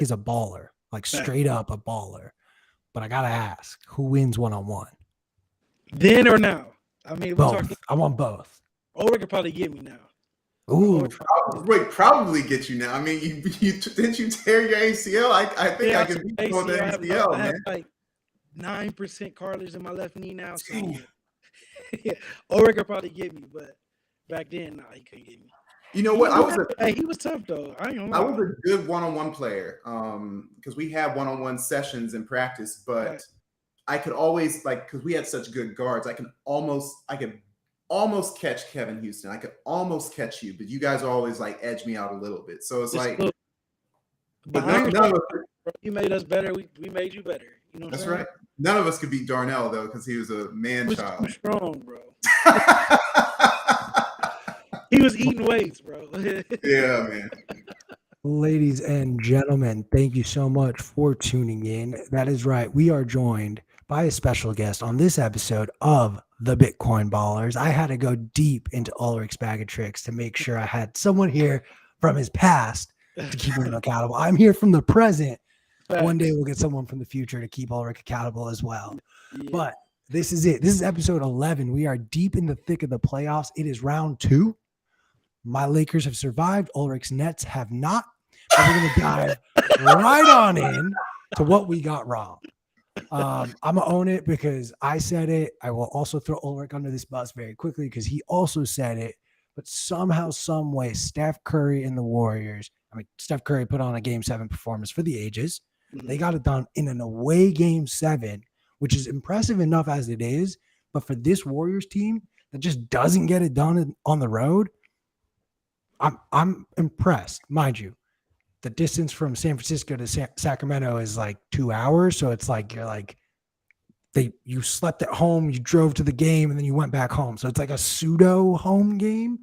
is a baller, like straight up a baller. But I gotta ask, who wins one-on-one? Then or now? I mean, we're talking. Both. I want both. Ulric could probably get me now. Ooh, Probably get you now. I mean, you didn't you tear your ACL? I think I can beat you on the ACL, I have man. like 9% cartilage in my left knee now. So yeah, Ulric could probably get me, but back then, nah, he couldn't get me. You know what? He was tough though. I was a good one-on-one player because we had one-on-one sessions in practice, but Right. I could always because we had such good guards. I could almost catch Kevin Houston. I could almost catch you, but you guys always like edge me out a little bit. So it's like, but none of us, you made us better. We made you better. You know what that's I'm saying? right. None of us could beat Darnell though because he was a man child. Too strong, bro. He was eating weights, bro. Yeah, man. ladies and gentlemen, thank you so much for tuning in. That is right. We are joined by a special guest on this episode of the Bitcoin Ballers. I had to go deep into Ulric's bag of tricks to make sure I had someone here from his past to keep him accountable. I'm here from the present. One day we'll get someone from the future to keep Ulric accountable as well. Yeah. But this is it. This is episode 11. We are deep in the thick of the playoffs. It is round 2. My Lakers have survived. Ulric's Nets have not. But we're going to dive right on in to what we got wrong. I'm going to own it because I said it. I will also throw Ulric under this bus very quickly because he also said it. But somehow, some way, Steph Curry and the Warriors, Steph Curry put on a Game 7 performance for the ages. They got it done in an away Game 7, which is impressive enough as it is. But for this Warriors team that just doesn't get it done on the road, I'm impressed. Mind you, the distance from San Francisco to Sacramento is like 2 hours. So it's like you slept at home, you drove to the game, and then you went back home. So it's like a pseudo home game.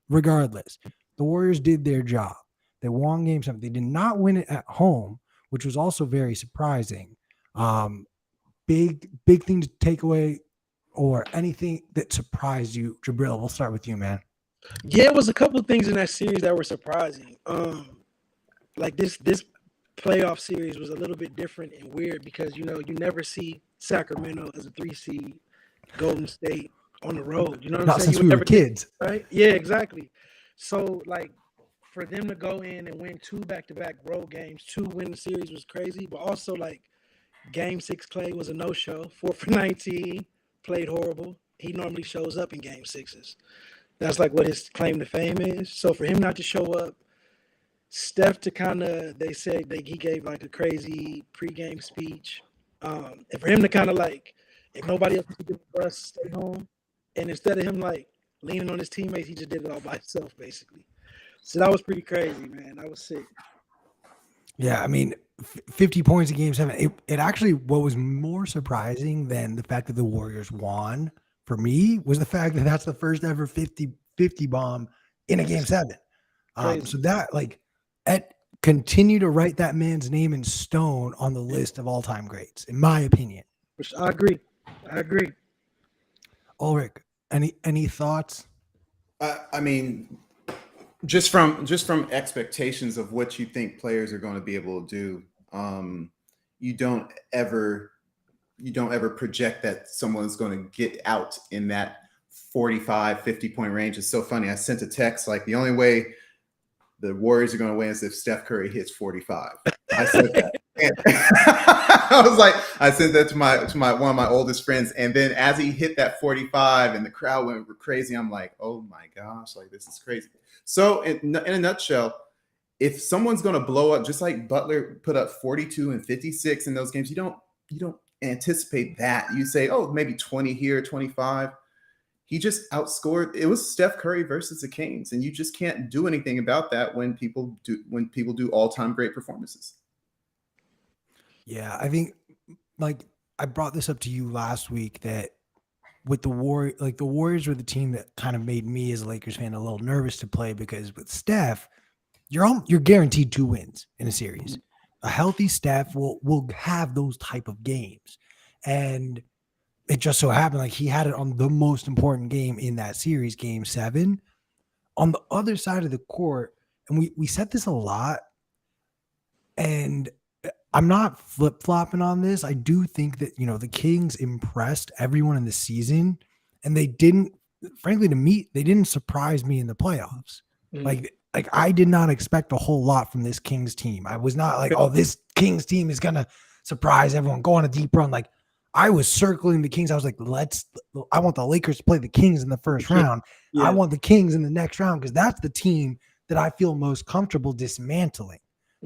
Regardless, the Warriors did their job. They won Game 7. They did not win it at home, which was also very surprising. Big thing to take away or anything that surprised you, Jibril. We'll start with you, man. Yeah, it was a couple of things in that series that were surprising. Like this playoff series was a little bit different and weird because you never see Sacramento as a 3 seed, Golden State on the road. You know what I'm saying? Since we were kids, right? Yeah, exactly. So like for them to go in and win 2 back-to-back road games, 2 win the series was crazy. But also like Game 6 Clay was a no-show, 4 for 19, played horrible. He normally shows up in Game 6s. That's like what his claim to fame is. So for him not to show up, Steph to kind of, they said that he gave like a crazy pregame speech. And for him to kind of like, if nobody else could get the bus, stay home. And instead of him like leaning on his teammates, he just did it all by himself, basically. So that was pretty crazy, man. That was sick. Yeah, 50 points in Game 7. It actually, what was more surprising than the fact that the Warriors won for me was the fact that that's the first ever 50 bomb in a Game 7. So that continue to write that man's name in stone on the list of all-time greats, in my opinion. I agree. Ulric, any thoughts? Just from expectations of what you think players are going to be able to do, you don't ever project that someone's going to get out in that 45, 50 point range. It's so funny. I sent a text like the only way the Warriors are going to win is if Steph Curry hits 45. I said that. I sent that to my one of my oldest friends. And then as he hit that 45 and the crowd went crazy, I'm like, oh my gosh, like this is crazy. So in a nutshell, if someone's going to blow up, just like Butler put up 42 and 56 in those games, you don't anticipate that. You say, oh, maybe 20 here, 25. He just outscored. It was Steph Curry versus the Kings, and you just can't do anything about that when people do all-time great performances. Yeah, I think I brought this up to you last week that with the Warriors were the team that kind of made me as a Lakers fan a little nervous to play because with Steph, you're guaranteed 2 wins in a series. A healthy Steph will have those type of games, and it just so happened like he had it on the most important game in that series, Game 7. On the other side of the court, and we said this a lot, And I'm not flip-flopping on this. I do think that, the Kings impressed everyone in the season, and they didn't, frankly, to me, they didn't surprise me in the playoffs. Like I did not expect a whole lot from this Kings team. I was not like, oh, this Kings team is gonna surprise everyone, go on a deep run. Like I was circling the Kings. I was like, I want the Lakers to play the Kings in the first round. I want the Kings in the next round because that's the team that I feel most comfortable dismantling.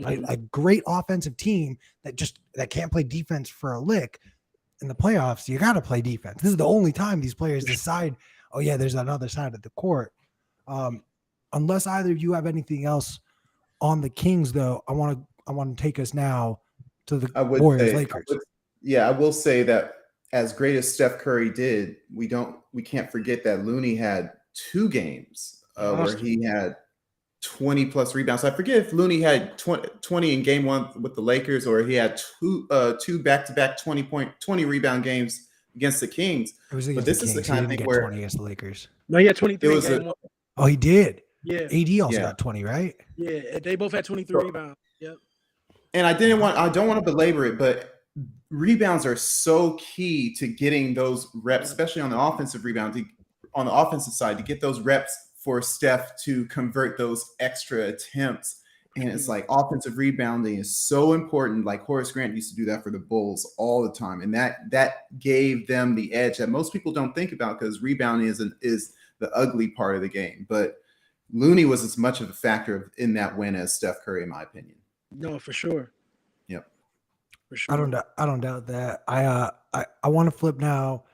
A great offensive team that can't play defense for a lick in the playoffs. You got to play defense. This is the only time these players decide, oh yeah, there's another side of the court. Unless either of you have anything else on the Kings, though, I want to take us now to the Warriors Lakers. I will say that as great as Steph Curry did, we can't forget that Looney had 2 games where he had 20 plus rebounds. I forget if Looney had 20 in game 1 with the Lakers, or he had two back-to-back 20 rebound games against the Kings. But this is the kind of thing where 20 against the Lakers. No, he had 23 in game 1. Oh, he did. Yeah. AD also got 20, right? Yeah, they both had 23 rebounds. Yep. And I don't want to belabor it, but rebounds are so key to getting those reps, especially on the offensive rebound, on the offensive side, to get those reps for Steph to convert those extra attempts. And it's like offensive rebounding is so important. Like Horace Grant used to do that for the Bulls all the time. And that gave them the edge that most people don't think about, because rebounding is the ugly part of the game. But Looney was as much of a factor in that win as Steph Curry, in my opinion. No, for sure. Yep. For sure. I don't doubt that. I want to flip now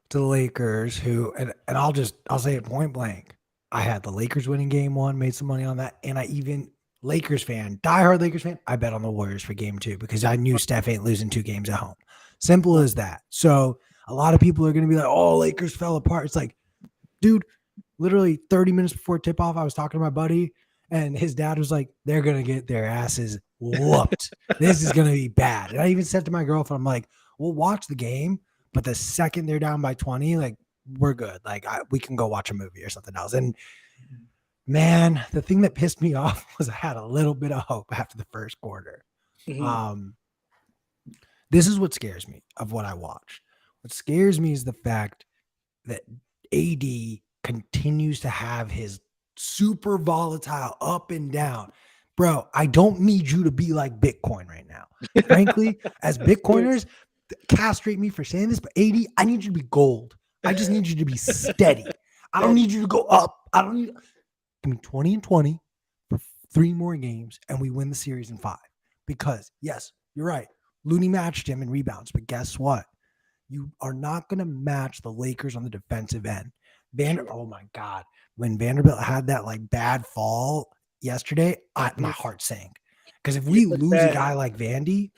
to the Lakers, who and I'll say it point blank. I had the Lakers winning game 1, made some money on that, and I even diehard Lakers fan, I bet on the Warriors for game 2 because I knew Steph ain't losing 2 games at home. Simple as that. So a lot of people are going to be like, "Oh, Lakers fell apart." It's like, dude, literally 30 minutes before tip off, I was talking to my buddy, and his dad was like, "They're going to get their asses whooped. This is going to be bad." And I even said to my girlfriend, I'm like, "We'll watch the game, but the second they're down by 20, like, we're good. Like we can go watch a movie or something else." And man, the thing that pissed me off was I had a little bit of hope after the first quarter. This is what scares me of what I watched. What scares me is the fact that AD continues to have his super volatile up and down. Bro, I don't need you to be like Bitcoin right now. Frankly, as Bitcoiners, castrate me for saying this, but AD, I need you to be gold. I just need you to be steady. I don't need you to go up. Give me 20 and 20 for 3 more games, and we win the series in 5. Because, yes, you're right. Looney matched him in rebounds, but guess what? You are not going to match the Lakers on the defensive end. Oh, my God. When Vanderbilt had that, bad fall yesterday, my heart sank. Because if we lose a guy like Vandy,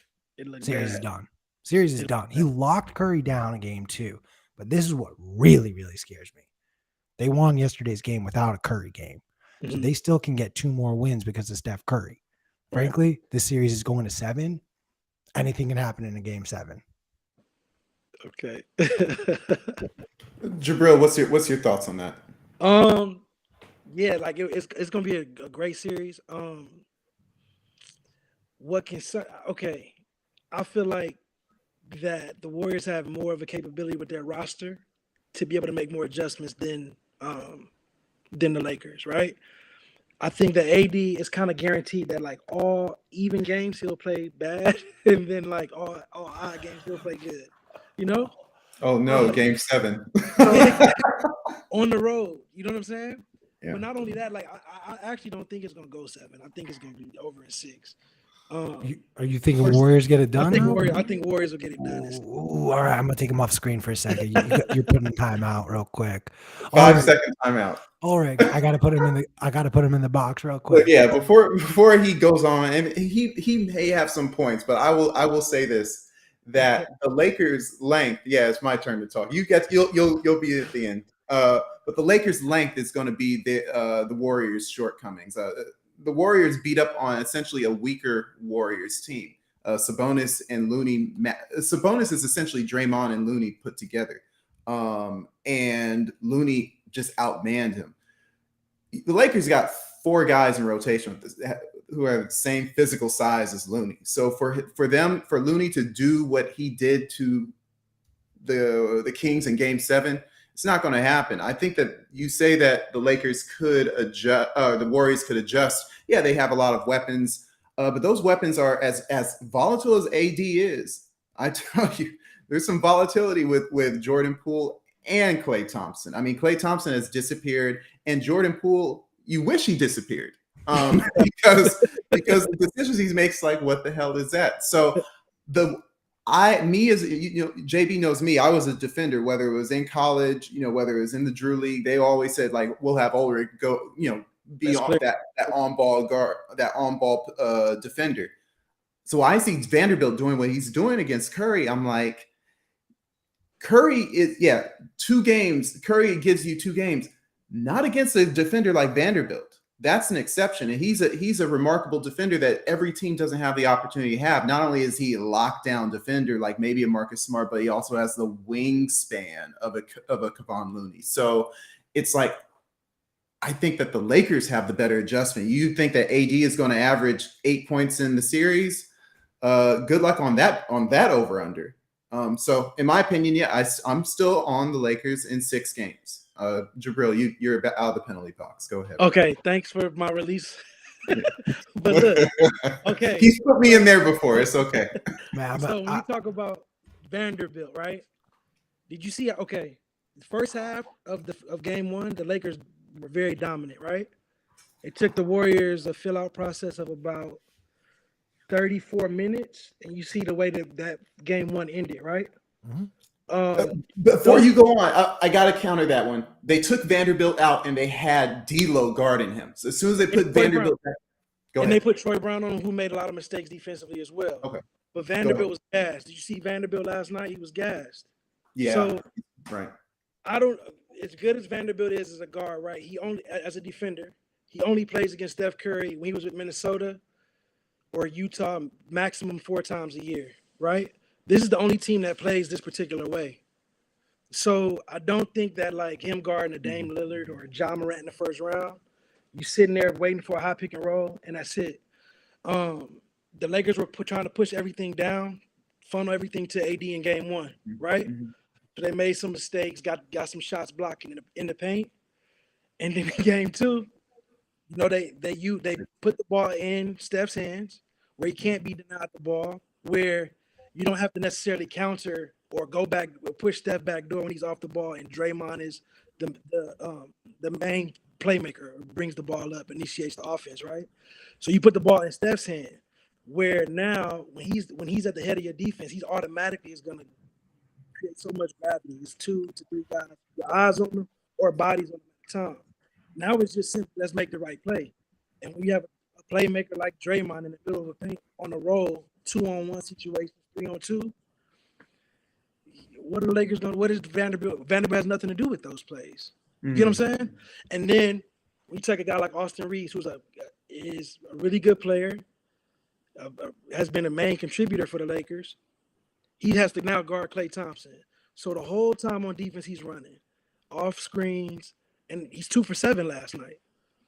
series is done. Series is done. He locked Curry down in game 2. But this is what really, really scares me. They won yesterday's game without a Curry game. So they still can get 2 more wins because of Steph Curry. Frankly, this series is going to 7. Anything can happen in a game 7. Okay. Jibril, what's your thoughts on that? Yeah, it's gonna be a great series. I feel like that the Warriors have more of a capability with their roster to be able to make more adjustments than the Lakers, right? I think that AD is kind of guaranteed that all even games he'll play bad, and then all odd games he'll play good. You know? Oh no, game 7 on the road. You know what I'm saying? Yeah. But not only that, I actually don't think it's gonna go 7. I think it's gonna be over in 6. Are you thinking Warriors get it done? I think Warriors will get it done. Ooh, all right, I'm gonna take him off screen for a second. You're putting a timeout real quick. 5-second timeout. All right, I gotta put him in the box real quick. But yeah, before he goes on, and he may have some points, but I will say this, that the Lakers' length. Yeah, it's my turn to talk. You'll be at the end. But the Lakers' length is going to be the Warriors' shortcomings. The Warriors beat up on essentially a weaker Warriors team. Sabonis and Looney. Sabonis is essentially Draymond and Looney put together, and Looney just outmanned him. The Lakers got 4 guys in rotation with this. who have the same physical size as Looney. So for Looney to do what he did to the Kings in Game 7, it's not going to happen. I think that you say that the Lakers could adjust, the Warriors could adjust. Yeah, they have a lot of weapons, but those weapons are as volatile as AD is. I tell you, there's some volatility with Jordan Poole and Klay Thompson. I mean, Klay Thompson has disappeared, and Jordan Poole, you wish he disappeared, because the decisions he makes, like, what the hell is that? So JB knows me. I was a defender, whether it was in college, whether it was in the Drew League. They always said, like, we'll have Ulric go, be on that on ball guard, that on ball defender. So I see Vanderbilt doing what he's doing against Curry. I'm like, Curry is 2 games. Curry gives you 2 games, not against a defender like Vanderbilt. That's an exception, and he's a remarkable defender that every team doesn't have the opportunity to have. Not only is he a lockdown defender like maybe a Marcus Smart, but he also has the wingspan of a Kevon Looney. So it's like, I think that the Lakers have the better adjustment. You think that AD is going to average 8 points in the series? Good luck on that over under. So in my opinion, I'm still on the Lakers in 6 games. Jibril, you're out of the penalty box. Go ahead. Okay, thanks for my release. But look, okay. He's put me in there before. It's okay. Man, So when you talk about Vanderbilt, right? Did you see? Okay, the first half of Game 1, the Lakers were very dominant, right? It took the Warriors a fill-out process of about 34 minutes, and you see the way that Game 1 ended, right? Mm-hmm. Before you go on, I got to counter that one. They took Vanderbilt out and they had D'Lo guarding him. So as soon as they put Vanderbilt back, they put Troy Brown on him, who made a lot of mistakes defensively as well. Okay. But Vanderbilt was gassed. Did you see Vanderbilt last night? He was gassed. Yeah. So right. As good as Vanderbilt is as a guard, right? He only, as a defender, he only plays against Steph Curry when he was with Minnesota or Utah maximum 4 times a year, right? This is the only team that plays this particular way. So I don't think that, like, him guarding a Dame Lillard or a Ja Morant in the first round, you sitting there waiting for a high pick and roll, and that's it. The Lakers were trying to push everything down, funnel everything to AD in Game 1, right? Mm-hmm. So they made some mistakes, got some shots blocking in the paint, and then in Game 2, they put the ball in Steph's hands where he can't be denied the ball, where you don't have to necessarily counter or go back or push Steph back door when he's off the ball, and Draymond is the main playmaker, brings the ball up, initiates the offense, right? So you put the ball in Steph's hand, where now when he's at the head of your defense, he's automatically is going to create so much gravity. It's 2 to 3 guys, your eyes on them or bodies on them at the time. Now it's just simple. Let's make the right play. And when you have a playmaker like Draymond in the middle of a paint on a roll, 2-on-1 situation, 3-on-2. What are the Lakers doing? What is Vanderbilt? Vanderbilt has nothing to do with those plays. You know what I'm saying? And then when you take a guy like Austin Reeves, who's is a really good player, has been a main contributor for the Lakers, he has to now guard Klay Thompson. So the whole time on defense, he's running off screens, and he's 2 for 7 last night.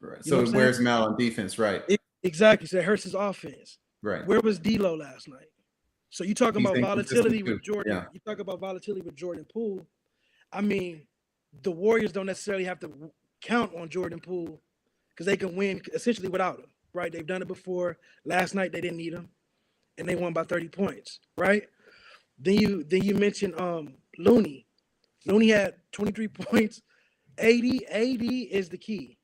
Right. So where's Mal on defense? Right. Exactly. So it hurts his offense. Right. Where was D'Lo last night? So you talking about volatility with Jordan. Yeah. You talk about volatility with Jordan Poole. I mean, the Warriors don't necessarily have to count on Jordan Poole because they can win essentially without him, right? They've done it before. Last night they didn't need him, and they won by 30 points, right? Then you mentioned Looney. Looney had 23 points. 80 is the key.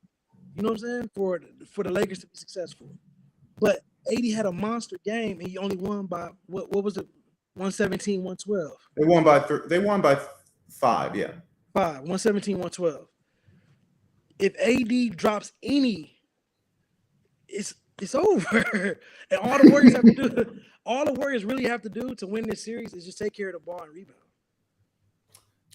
You know what I'm saying? For the Lakers to be successful. But 80 had a monster game, and he only won by what was it? 117, 112. They won by 5, yeah. 5, 117, 112. If AD drops any, it's over. And all the Warriors really have to do to win this series is just take care of the ball and rebound.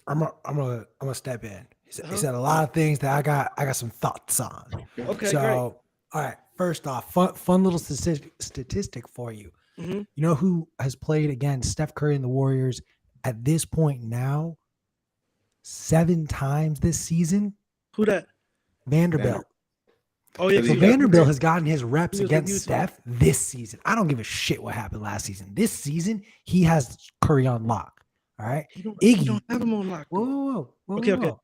I'm gonna step in. He said a lot of things that I got some thoughts on. Okay, so great. All right. First off, fun little statistic for you. Mm-hmm. You know who has played against Steph Curry and the Warriors at this point now 7 times this season? Who that? Vanderbilt. Oh yeah, So So yeah. Vanderbilt has gotten his He reps was with against Utah. Steph this season. I don't give a shit what happened last season. This season, he has Curry on lock. All right. He don't Iggy. have him on lock. Whoa, Though. whoa, whoa, whoa, Okay, whoa. okay.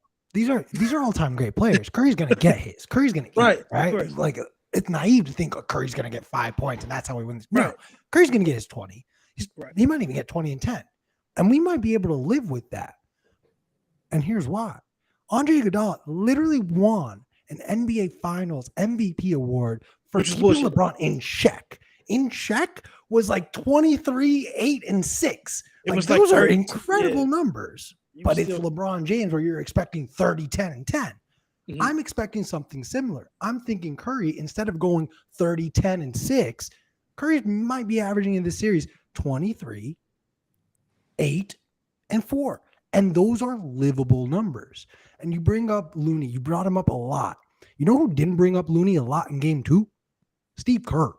These are all-time great players. Curry's gonna get his. Curry's gonna eat, Right, of right? course. Like it's naive to think Curry's gonna get 5 points and that's how he wins. No, Right. Curry's gonna get his 20. Right. He might even get 20 and 10. And we might be able to live with that. And here's why. Andre Iguodala literally won an NBA Finals MVP award for Which is keeping bullshit. LeBron in check. In check was like 23, 8, and 6. It Like was like those are 30, incredible yeah. numbers. You But still- it's LeBron James where you're expecting 30, 10, and 10. Mhm. I'm expecting something similar. I'm thinking Curry, instead of going 30, 10, and 6, Curry might be averaging in this series 23, 8, and 4. And those are livable numbers. And you bring up Looney. You brought him up a lot. You know who didn't bring up Looney a lot in game 2? Steve Kerr.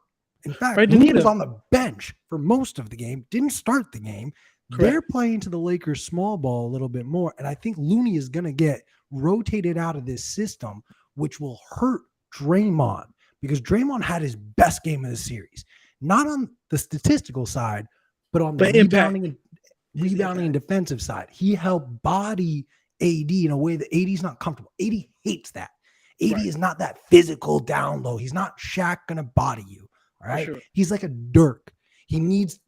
In fact, Right, Looney was Danita. on the bench for most of the game, didn't start the game. Correct. They're playing to the Lakers small ball a little bit more. And I think Looney is going to get rotated out of this system, which will hurt Draymond because Draymond had his best game of the series. Not on the statistical side, but on the But impact. rebounding and defensive side. He helped body AD in a way that AD's not comfortable. AD hates that. AD Right. is not that physical down low. He's not Shaq gonna body you. All right. sure. He's like a Dirk. He needs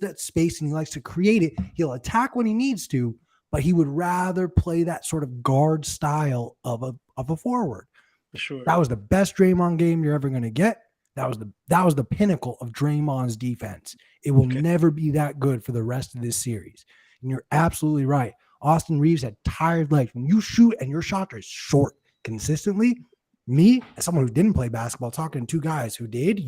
that space and he likes to create it. He'll attack when he needs to, but he would rather play that sort of guard style of a forward. For sure. That was the best Draymond game you're ever gonna get. That was the pinnacle of Draymond's defense. It will Okay. never be that good for the rest of this series. And you're absolutely right. Austin Reeves had tired legs. When you shoot and your shot is short consistently, me, as someone who didn't play basketball, talking to two guys who did,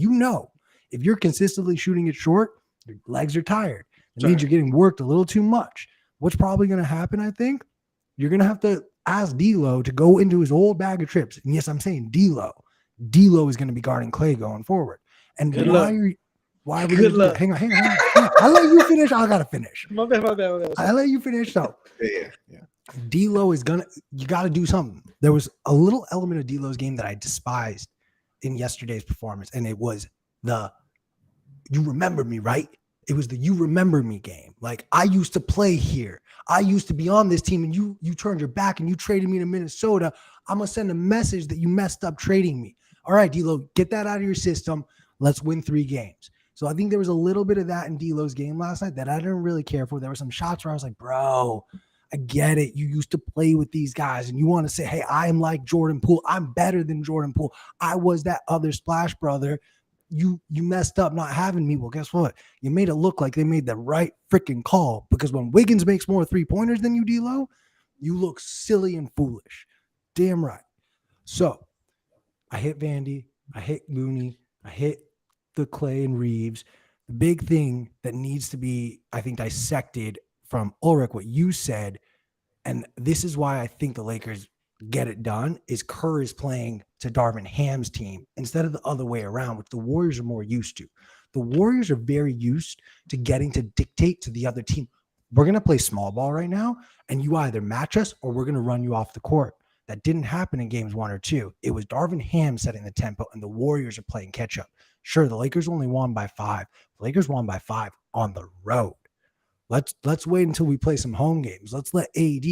if you're consistently shooting it short, your legs are tired. It means you're getting worked a little too much. What's probably going to happen, I think, you're going to have to ask D'Lo to go into his old bag of trips. And yes, I'm saying D'Lo. D'Lo is going to be guarding Clay going forward. And Good luck. why are we Good gonna do that? luck. Hang on. I'll let you finish. I gotta finish. My bad. I'll let you finish. So Yeah. D'Lo is you got to do something. There was a little element of D'Lo's game that I despised in yesterday's performance, and it was you remember me, right? It was the you remember me game. Like, I used to play here. I used to be on this team, and you turned your back and you traded me to Minnesota. I'm gonna send a message that you messed up trading me. All right, D'Lo, get that out of your system. Let's win 3 games. So I think there was a little bit of that in D'Lo's game last night that I didn't really care for. There were some shots where I was like, bro, I get it. You used to play with these guys and you want to say, hey, I'm like Jordan Poole. I'm better than Jordan Poole. I was that other splash brother. You messed up not having me. Well, guess what? You made it look like they made the right freaking call, because when Wiggins makes more 3-pointers than you, D'Lo, you look silly and foolish. Damn right. So I hit Vandy. I hit Looney. I hit the Clay and Reeves. The big thing that needs to be, I think, dissected from Ulric, what you said, and this is why I think the Lakers get it done, is Kerr is playing to Darvin Ham's team instead of the other way around, which the Warriors are more used to. The Warriors are very used to getting to dictate to the other team. We're going to play small ball right now, and you either match us or we're going to run you off the court. That didn't happen in games 1 or 2. It was Darvin Ham setting the tempo, and the Warriors are playing catch up. Sure, the Lakers only won by 5. The Lakers won by 5 on the road. Let's wait until we play some home games. Let's let AD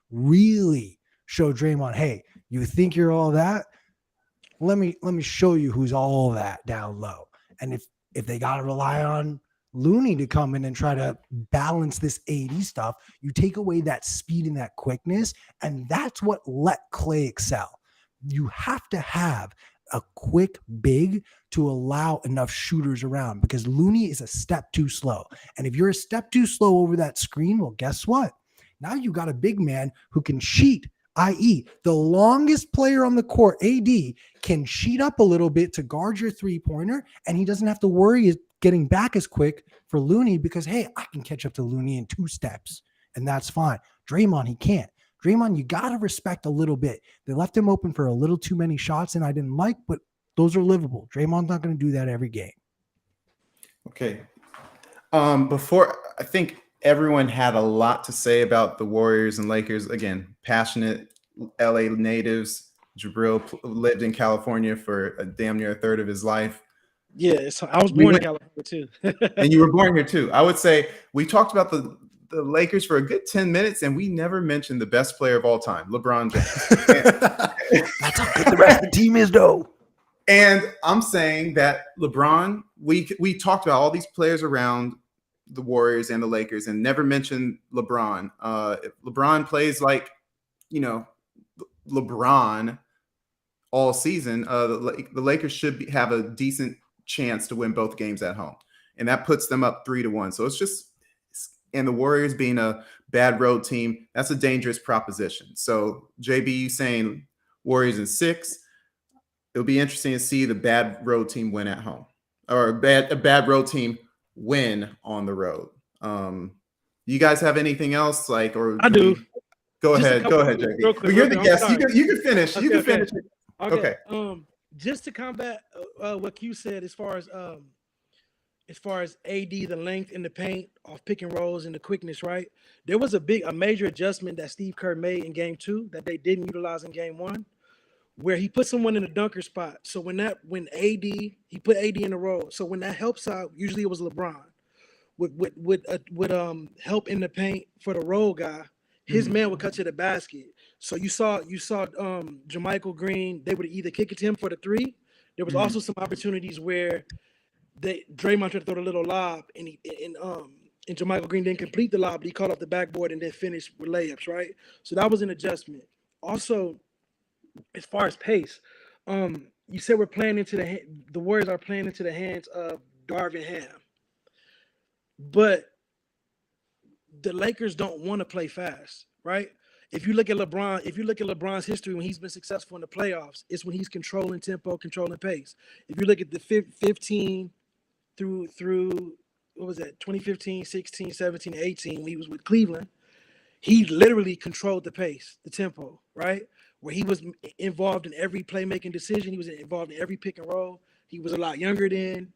really show Draymond, hey, you think you're all that? Let me show you who's all that down low. And if they got to rely on Looney to come in and try to balance this AD stuff, you take away that speed and that quickness, and that's what let Clay excel. You have to have a quick big to allow enough shooters around, because Looney is a step too slow. And if you're a step too slow over that screen, well, guess what? Now you got a big man who can cheat, i.e. the longest player on the court, AD, can cheat up a little bit to guard your 3-pointer, and he doesn't have to worry getting back as quick for Looney, because, hey, I can catch up to Looney in 2 steps, and that's fine. Draymond, he can't. Draymond, you got to respect a little bit. They left him open for a little too many shots, and I didn't like, but those are livable. Draymond's not going to do that every game. Okay. Before, I think everyone had a lot to say about the Warriors and Lakers. Again, passionate LA natives. Jibril lived in California for a damn near a third of his life. Yeah, so I was born in California too. And you were born here too. I would say we talked about the Lakers for a good 10 minutes, and we never mentioned the best player of all time, LeBron James. That's how good the rest of the team is, though. And I'm saying that LeBron, we talked about all these players around the Warriors and the Lakers and never mentioned LeBron. If LeBron plays like, LeBron all season, the Lakers should have a decent chance to win both games at home. And that puts them up 3-1. So it's just, and the Warriors being a bad road team, that's a dangerous proposition. So JB, you saying Warriors in 6. It'll be interesting to see the bad road team win at home, or a bad road team win on the road. You guys have anything else? I do. Go ahead, JB. But you're the guest. You can finish. Okay, you can finish. Okay. Just to combat what Q said, as far as AD, the length in the paint, off pick and rolls, and the quickness, right? There was a major adjustment that Steve Kerr made in Game 2 that they didn't utilize in Game 1. Where he put someone in the dunker spot. So when he put AD in the role. So when that helps out, usually it was LeBron with help in the paint for the role guy. His man would cut to the basket. So you saw Jermichael Green. They would either kick it to him for the 3. There was also some opportunities where Draymond tried to throw the little lob, and Jermichael Green didn't complete the lob, but he caught off the backboard and then finished with layups. Right. So that was an adjustment. Also, as far as pace, you said we're playing into the Warriors are playing into the hands of Darvin Ham, but the Lakers don't want to play fast, right? If you look at LeBron's history when he's been successful in the playoffs, it's when he's controlling tempo, controlling pace. If you look at the 15 through what was that, 2015, 16, 17, 18, when he was with Cleveland, he literally controlled the pace, the tempo, right? Where he was involved in every playmaking decision. He was involved in every pick and roll. He was a lot younger then.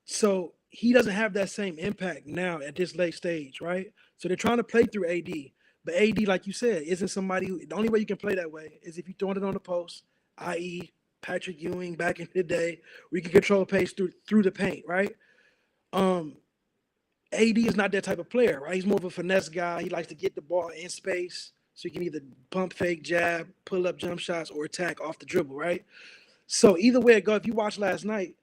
So he doesn't have that same impact now at this late stage, right? So they're trying to play through AD. But AD, like you said, isn't somebody who, the only way you can play that way is if you're throwing it on the post, i.e. Patrick Ewing back in the day, where you can control pace through the paint, right? AD is not that type of player, right? He's more of a finesse guy. He likes to get the ball in space. So you can either pump fake, jab, pull up jump shots, or attack off the dribble, right? So either way it goes, if you watch last night,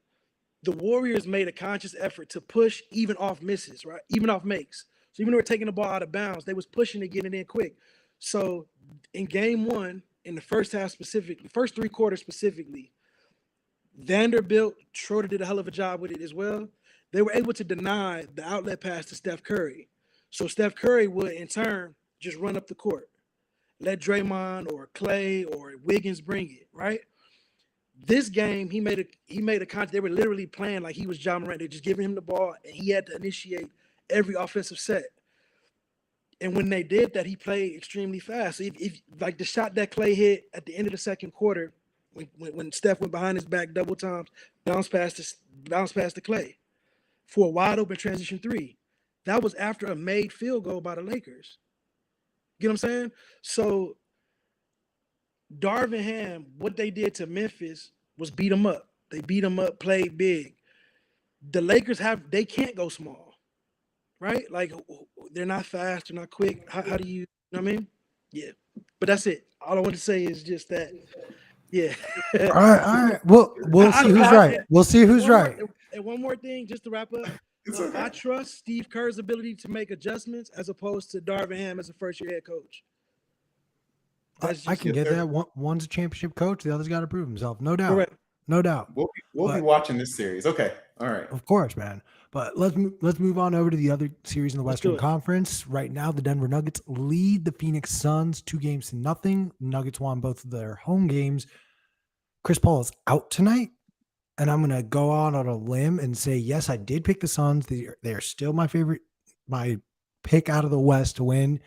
the Warriors made a conscious effort to push even off misses, right? Even off makes. So even though we're taking the ball out of bounds, they was pushing to get it in quick. So in Game 1, in the first half specifically, first 3 quarters specifically, Vanderbilt, Schroeder did a hell of a job with it as well. They were able to deny the outlet pass to Steph Curry. So Steph Curry would, in turn, just run up the court. Let Draymond or Clay or Wiggins bring it, right? This game, he made a contact. They were literally playing like he was Ja Morant. They're just giving him the ball, and he had to initiate every offensive set. And when they did that, he played extremely fast. So if like the shot that Clay hit at the end of the second quarter, when Steph went behind his back double times, bounced past to Clay for a wide open transition 3. That was after a made field goal by the Lakers. You know what I'm saying? So Darvin Ham, what they did to Memphis was beat them up. They beat them up, played big. The Lakers they can't go small, right? Like they're not fast, they're not quick. How do you know what I mean? Yeah. But that's it. All I want to say is just that. Yeah. All right. We'll see who's right. We'll see who's right. And one more thing, just to wrap up. Okay. I trust Steve Kerr's ability to make adjustments as opposed to Darvin Ham as a first-year head coach. I can get that. One's a championship coach, the other's got to prove himself. No doubt. Correct. No doubt. We'll be watching this series. Okay. All right. Of course, man. But let's move on over to the other series in the Western Conference. Right now, the Denver Nuggets lead the Phoenix Suns 2-0. Nuggets won both of their home games. Chris Paul is out tonight. And I'm going to go on a limb and say, yes, I did pick the Suns. They are still my pick out of the West to win.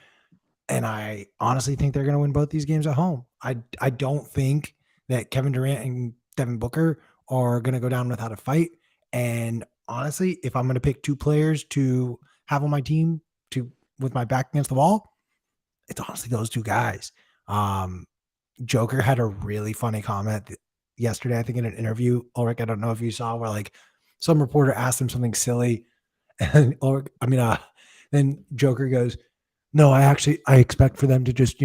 And I honestly think they're going to win both these games at home. I don't think that Kevin Durant and Devin Booker are going to go down without a fight. And honestly, if I'm going to pick 2 players to have on my team with my back against the wall, it's honestly those 2 guys. Joker had a really funny comment yesterday, I think, in an interview. Ulrich, I don't know if you saw, where like some reporter asked him something silly, and then Joker goes, "No, I expect for them to just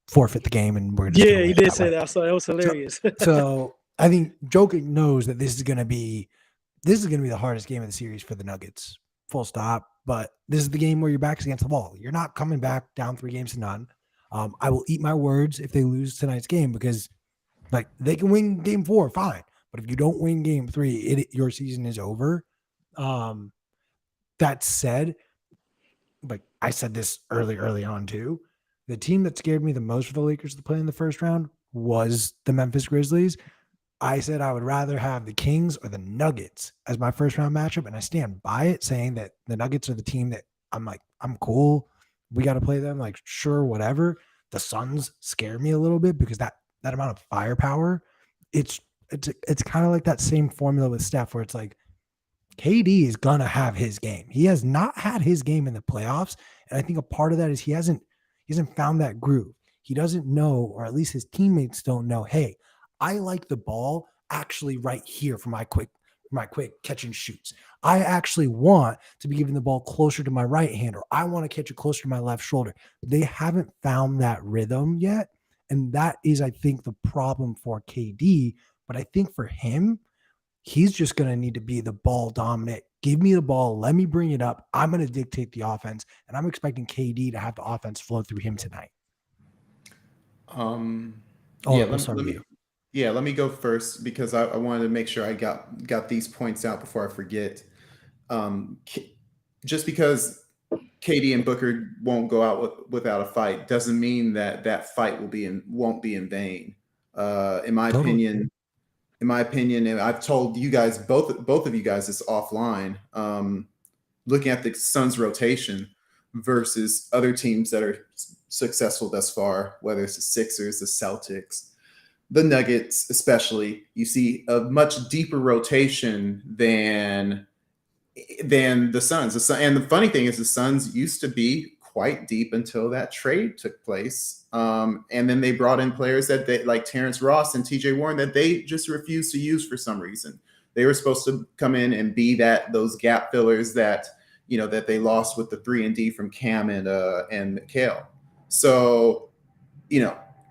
forfeit the game, and we're just Yeah, gonna he win did that say way." that. So that was So, hilarious. so I think Joker knows that this is gonna be the hardest game of the series for the Nuggets. Full stop. But this is the game where your back's against the wall. You're not coming back down 3-0. I will eat my words if they lose tonight's game, because like they can win game 4, fine. But if you don't win game 3, your season is over. Um, that said, like I said this early on too, the team that scared me the most for the Lakers to play in the first round was the Memphis Grizzlies. I said I would rather have the Kings or the Nuggets as my first round matchup, and I stand by it, saying that the Nuggets are the team that I'm cool. We got to play them, like sure, whatever. The Suns scare me a little bit because that amount of firepower, it's kind of like that same formula with Steph, where it's like KD is gonna have his game. He has not had his game in the playoffs, and I think a part of that is he hasn't found that groove. He doesn't know, or at least his teammates don't know. Hey, I like the ball actually right here for my quick catch and shoots. I actually want to be giving the ball closer to my right hand, or I want to catch it closer to my left shoulder. They haven't found that rhythm yet, and that is, I think, the problem for KD. But I think for him, he's just going to need to be the ball dominant. Give me the ball. Let me bring it up. I'm going to dictate the offense, and I'm expecting KD to have the offense flow through him tonight. Yeah, We'll start with you. Let me go first because I wanted to make sure I got these points out before I forget. Just because KD and Booker won't go out without a fight doesn't mean that fight won't be in vain. In my opinion, and I've told you guys, both of you guys, this offline. Looking at the Suns' rotation versus other teams that are successful thus far, whether it's the Sixers, the Celtics, the Nuggets, especially, you see a much deeper rotation than the Suns. And the funny thing is, the Suns used to be quite deep until that trade took place. And then they brought in players that they, like Terrence Ross and TJ Warren, that they just refused to use for some reason. They were supposed to come in and be those gap fillers that they lost with the 3-and-D from Cam and Mikal. So,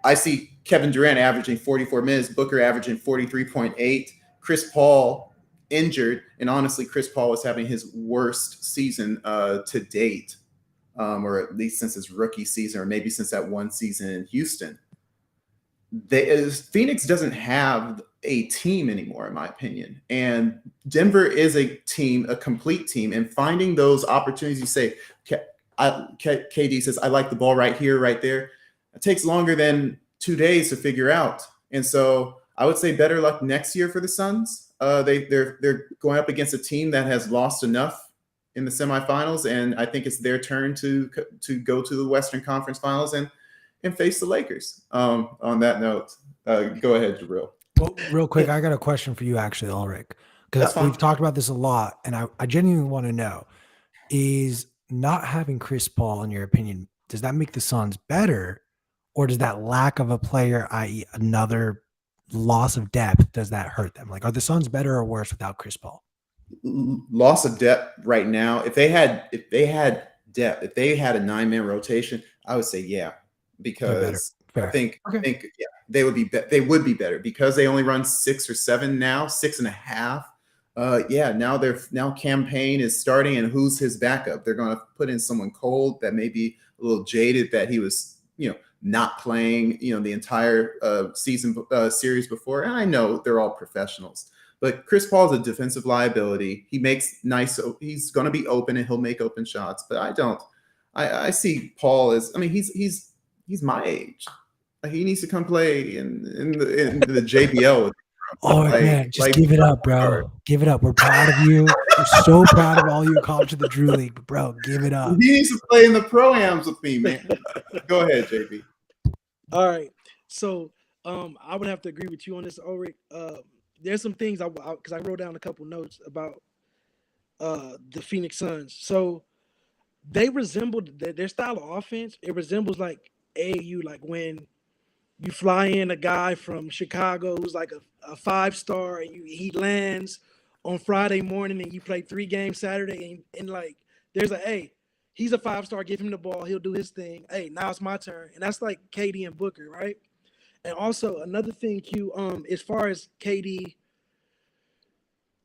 I see Kevin Durant averaging 44 minutes, Booker averaging 43.8, Chris Paul injured, and honestly, Chris Paul was having his worst season to date, or at least since his rookie season, or maybe since that one season in Houston. Phoenix doesn't have a team anymore, in my opinion, and Denver is a complete team, and finding those opportunities. You say, KD says, I like the ball right here, right there. It takes longer than 2 days to figure out. And so I would say better luck next year for the Suns. They're going up against a team that has lost enough in the semifinals, and I think it's their turn to go to the Western Conference Finals and face the Lakers. On that note, go ahead, Jibril. Well, real quick, I got a question for you, actually, Ulrich, because That's fine. we've talked about this a lot, and I genuinely want to know: is not having Chris Paul, in your opinion, does that make the Suns better, or does that lack of a player, i.e., another loss of depth, does that hurt them? Like, are the Suns better or worse without Chris Paul? Loss of depth right now. If they had depth, if they had a 9-man rotation, I would say yeah, because I think yeah, they would be better because they only run 6 or 7 now, 6.5. Now campaign is starting, and who's his backup? They're going to put in someone cold that may be a little jaded, that he was not playing the entire season series before. And I know they're all professionals, but Chris Paul is a defensive liability. He's going to be open, and he'll make open shots. But I see Paul as, he's my age. He needs to come play in the JBL with. All right, man, just give it up, bro. Give it up. We're proud of you. We're so proud of all you accomplished in the Drew League, but bro, give it up. He needs to play in the pro-ams with me, man. Go ahead, JB. All right. So I would have to agree with you on this, Ulrich. There's some things because I wrote down a couple notes about the Phoenix Suns. So they resembled their style of offense. It resembles like AAU, like when you fly in a guy from Chicago who's like a 5-star, and he lands on Friday morning, and you play 3 games Saturday, and like there's hey, he's a 5-star, give him the ball, he'll do his thing. Hey, now it's my turn. And that's like KD and Booker, right? And also another thing, Q, as far as KD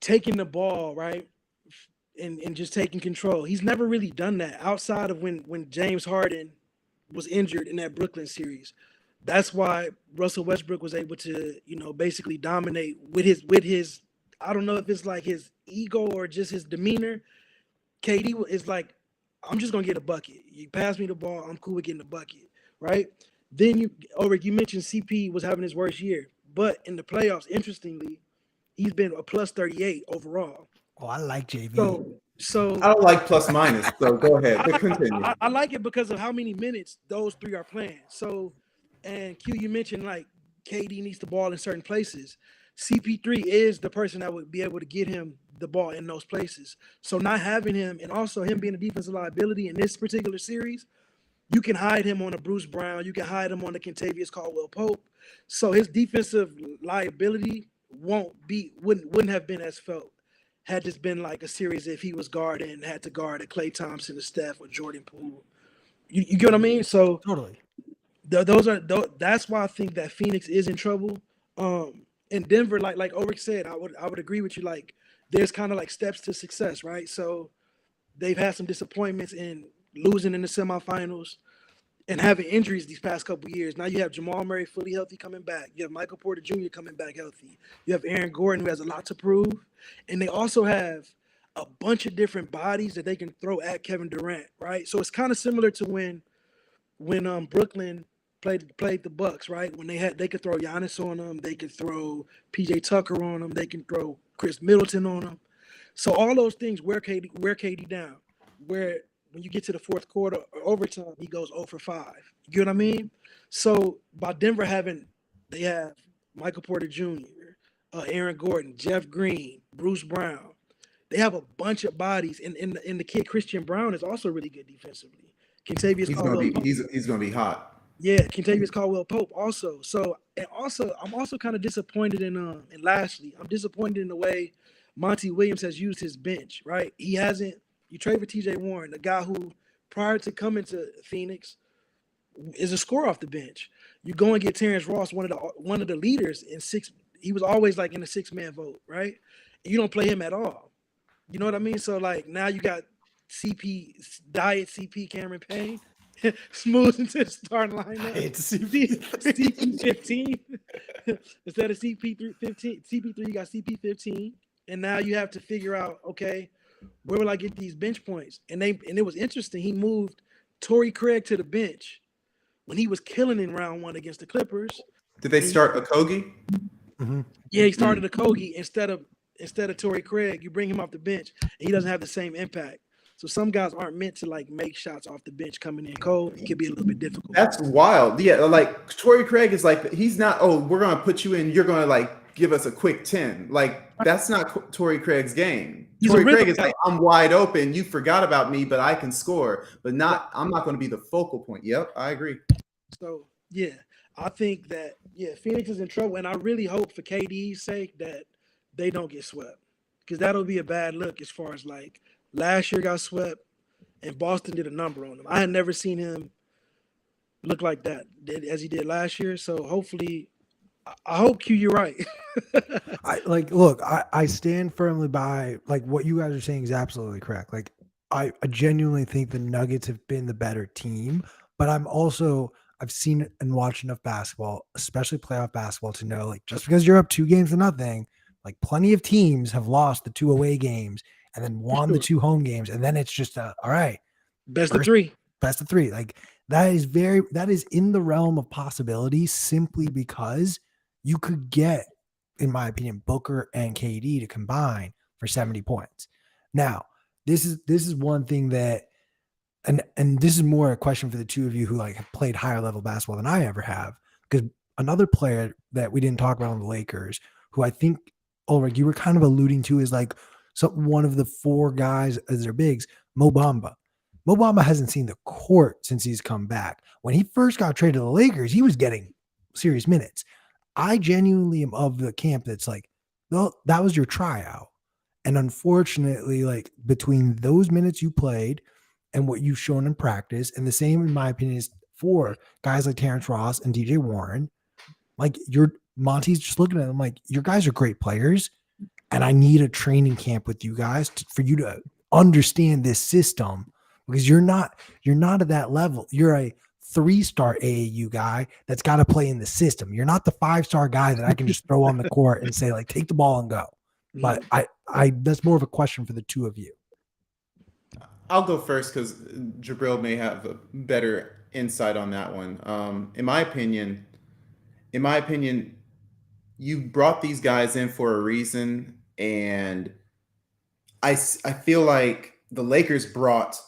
taking the ball, right? And just taking control. He's never really done that outside of when James Harden was injured in that Brooklyn series. That's why Russell Westbrook was able to, basically dominate with his I don't know if it's like his ego or just his demeanor. KD is like, I'm just gonna get a bucket. You pass me the ball, I'm cool with getting the bucket, right? Then Ulric, you mentioned CP was having his worst year, but in the playoffs, interestingly, he's been a plus 38 overall. Oh, I like JV. So I don't like plus minus, so go ahead. But continue. I like it because of how many minutes those 3 are playing. So, and Q, you mentioned like KD needs the ball in certain places. CP3 is the person that would be able to get him the ball in those places. So not having him, and also him being a defensive liability in this particular series, you can hide him on a Bruce Brown. You can hide him on the Kentavious Caldwell-Pope. So his defensive liability wouldn't have been as felt had this been like a series if he was guarding and had to guard a Klay Thompson, a Steph, or Jordan Poole. You get what I mean? So Totally. That's why I think that Phoenix is in trouble. In Denver, like Ulric said, I would agree with you. Like there's kind of like steps to success, right? So they've had some disappointments in losing in the semifinals and having injuries these past couple of years. Now you have Jamal Murray fully healthy coming back. You have Michael Porter Jr. coming back healthy. You have Aaron Gordon, who has a lot to prove. And they also have a bunch of different bodies that they can throw at Kevin Durant, right? So it's kind of similar to when Brooklyn played the Bucks, right? When they could throw Giannis on them, they could throw PJ Tucker on them, they can throw Chris Middleton on them. So all those things wear KD down. Where when you get to the fourth quarter or overtime, he goes 0 for 5. You get what I mean? So by Denver they have Michael Porter Jr., Aaron Gordon, Jeff Green, Bruce Brown. They have a bunch of bodies, and the kid Christian Brown is also really good defensively. Kentavious Caldwell-Pope. He's gonna be hot. Yeah, Kentavious Caldwell-Pope also. So I'm also kind of disappointed in lastly, I'm disappointed in the way Monty Williams has used his bench, right? He hasn't. You trade for TJ Warren, a guy who prior to coming to Phoenix is a scorer off the bench. You go and get Terrence Ross, one of the leaders in 6. He was always like in the 6-man vote, right? And you don't play him at all. You know what I mean? So like now you got Diet CP Cameron Payne smooth into the starting lineup. It's CP 15 instead of CP 15. CP3 you got CP 15, and now you have to figure out, okay, where will I get these bench points? And it was interesting. He moved Torrey Craig to the bench when he was killing in round 1 against the Clippers. Did they start Okogie? Mm-hmm. Yeah, he started Okogie instead of Torrey Craig. You bring him off the bench, and he doesn't have the same impact. So some guys aren't meant to like make shots off the bench coming in cold. It could be a little bit difficult. That's wild. Yeah, like Torrey Craig is like, he's not, oh, we're gonna put you in, you're gonna like give us a quick 10. Like that's not Torrey Craig's game. Torrey Craig is like, I'm wide open. You forgot about me, but I can score. But I'm not going to be the focal point. Yep, I agree. So yeah, I think that Phoenix is in trouble, and I really hope for KD's sake that they don't get swept, because that'll be a bad look as far as like last year got swept, and Boston did a number on him. I had never seen him look like that as he did last year. So hopefully, I hope Q, you're right. I stand firmly by like what you guys are saying is absolutely correct. Like I genuinely think the Nuggets have been the better team, but I've seen and watched enough basketball, especially playoff basketball, to know like just because you're up 2-0, like plenty of teams have lost the 2 away games and then won the 2 home games, and then it's just all right, best of 3. Like that is in the realm of possibility, simply because you could get, in my opinion, Booker and KD to combine for 70 points. Now, this is one thing that, and this is more a question for the two of you who like have played higher level basketball than I ever have, because another player that we didn't talk about on the Lakers, who I think, Ulric, you were kind of alluding to, is like one of the 4 guys as their bigs, Mo Bamba. Mo Bamba hasn't seen the court since he's come back. When he first got traded to the Lakers, he was getting serious minutes. I genuinely am of the camp that's like, well, that was your tryout. And unfortunately, like between those minutes you played and what you've shown in practice, and the same, in my opinion, is for guys like Terrence Ross and DJ Warren, like Monty's just looking at them like, your guys are great players. And I need a training camp with you guys for you to understand this system, because you're not at that level. You're a 3-star AAU guy that's got to play in the system. You're not the 5-star guy that I can just throw on the court and say, like, take the ball and go. But I that's more of a question for the two of you. I'll go first because Jibril may have a better insight on that one. In my opinion, you brought these guys in for a reason, and I feel like the Lakers brought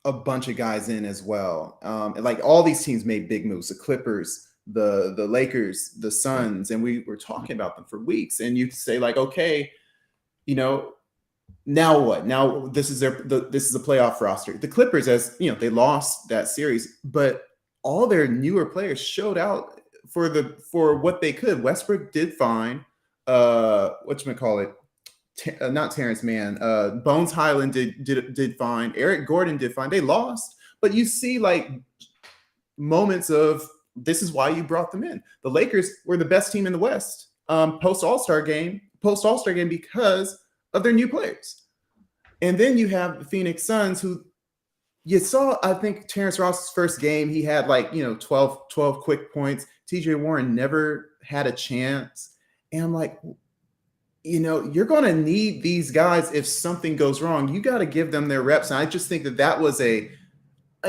a bunch of guys in as well. Like all these teams made big moves: the Clippers, the Lakers, the Suns, and we were talking about them for weeks. And you say like, okay, you know, now what? Now this is this is a playoff roster. The Clippers, as you know, they lost that series, but all their newer players showed out for what they could. Westbrook did fine. Whatchamacallit? Not Terrence Mann. Bones Highland did fine. Eric Gordon did fine. They lost, but you see like moments of this is why you brought them in. The Lakers were the best team in the West post All-Star game because of their new players. And then you have the Phoenix Suns, who you saw, I think Terrence Ross's first game, he had like, 12 quick points. TJ Warren never had a chance. And I'm like, you're going to need these guys if something goes wrong. You got to give them their reps. And I just think that was in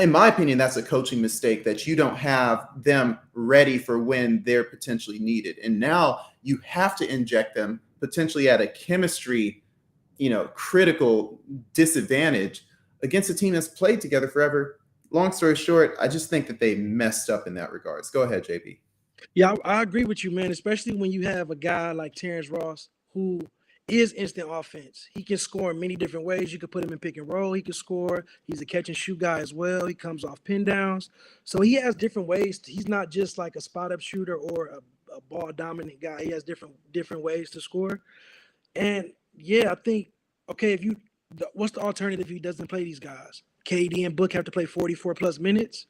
my opinion, that's a coaching mistake, that you don't have them ready for when they're potentially needed. And now you have to inject them potentially at a chemistry, critical disadvantage against a team that's played together forever. Long story short, I just think that they messed up in that regards. Go ahead, JB. Yeah, I agree with you, man, especially when you have a guy like Terrence Ross who is instant offense. He can score in many different ways. You could put him in pick and roll. He can score. He's a catch and shoot guy as well. He comes off pin downs. So he has different ways. He's not just like a spot up shooter or a ball dominant guy. He has different ways to score. And yeah, I think, okay, what's the alternative if he doesn't play these guys? KD and Book have to play 44 plus minutes.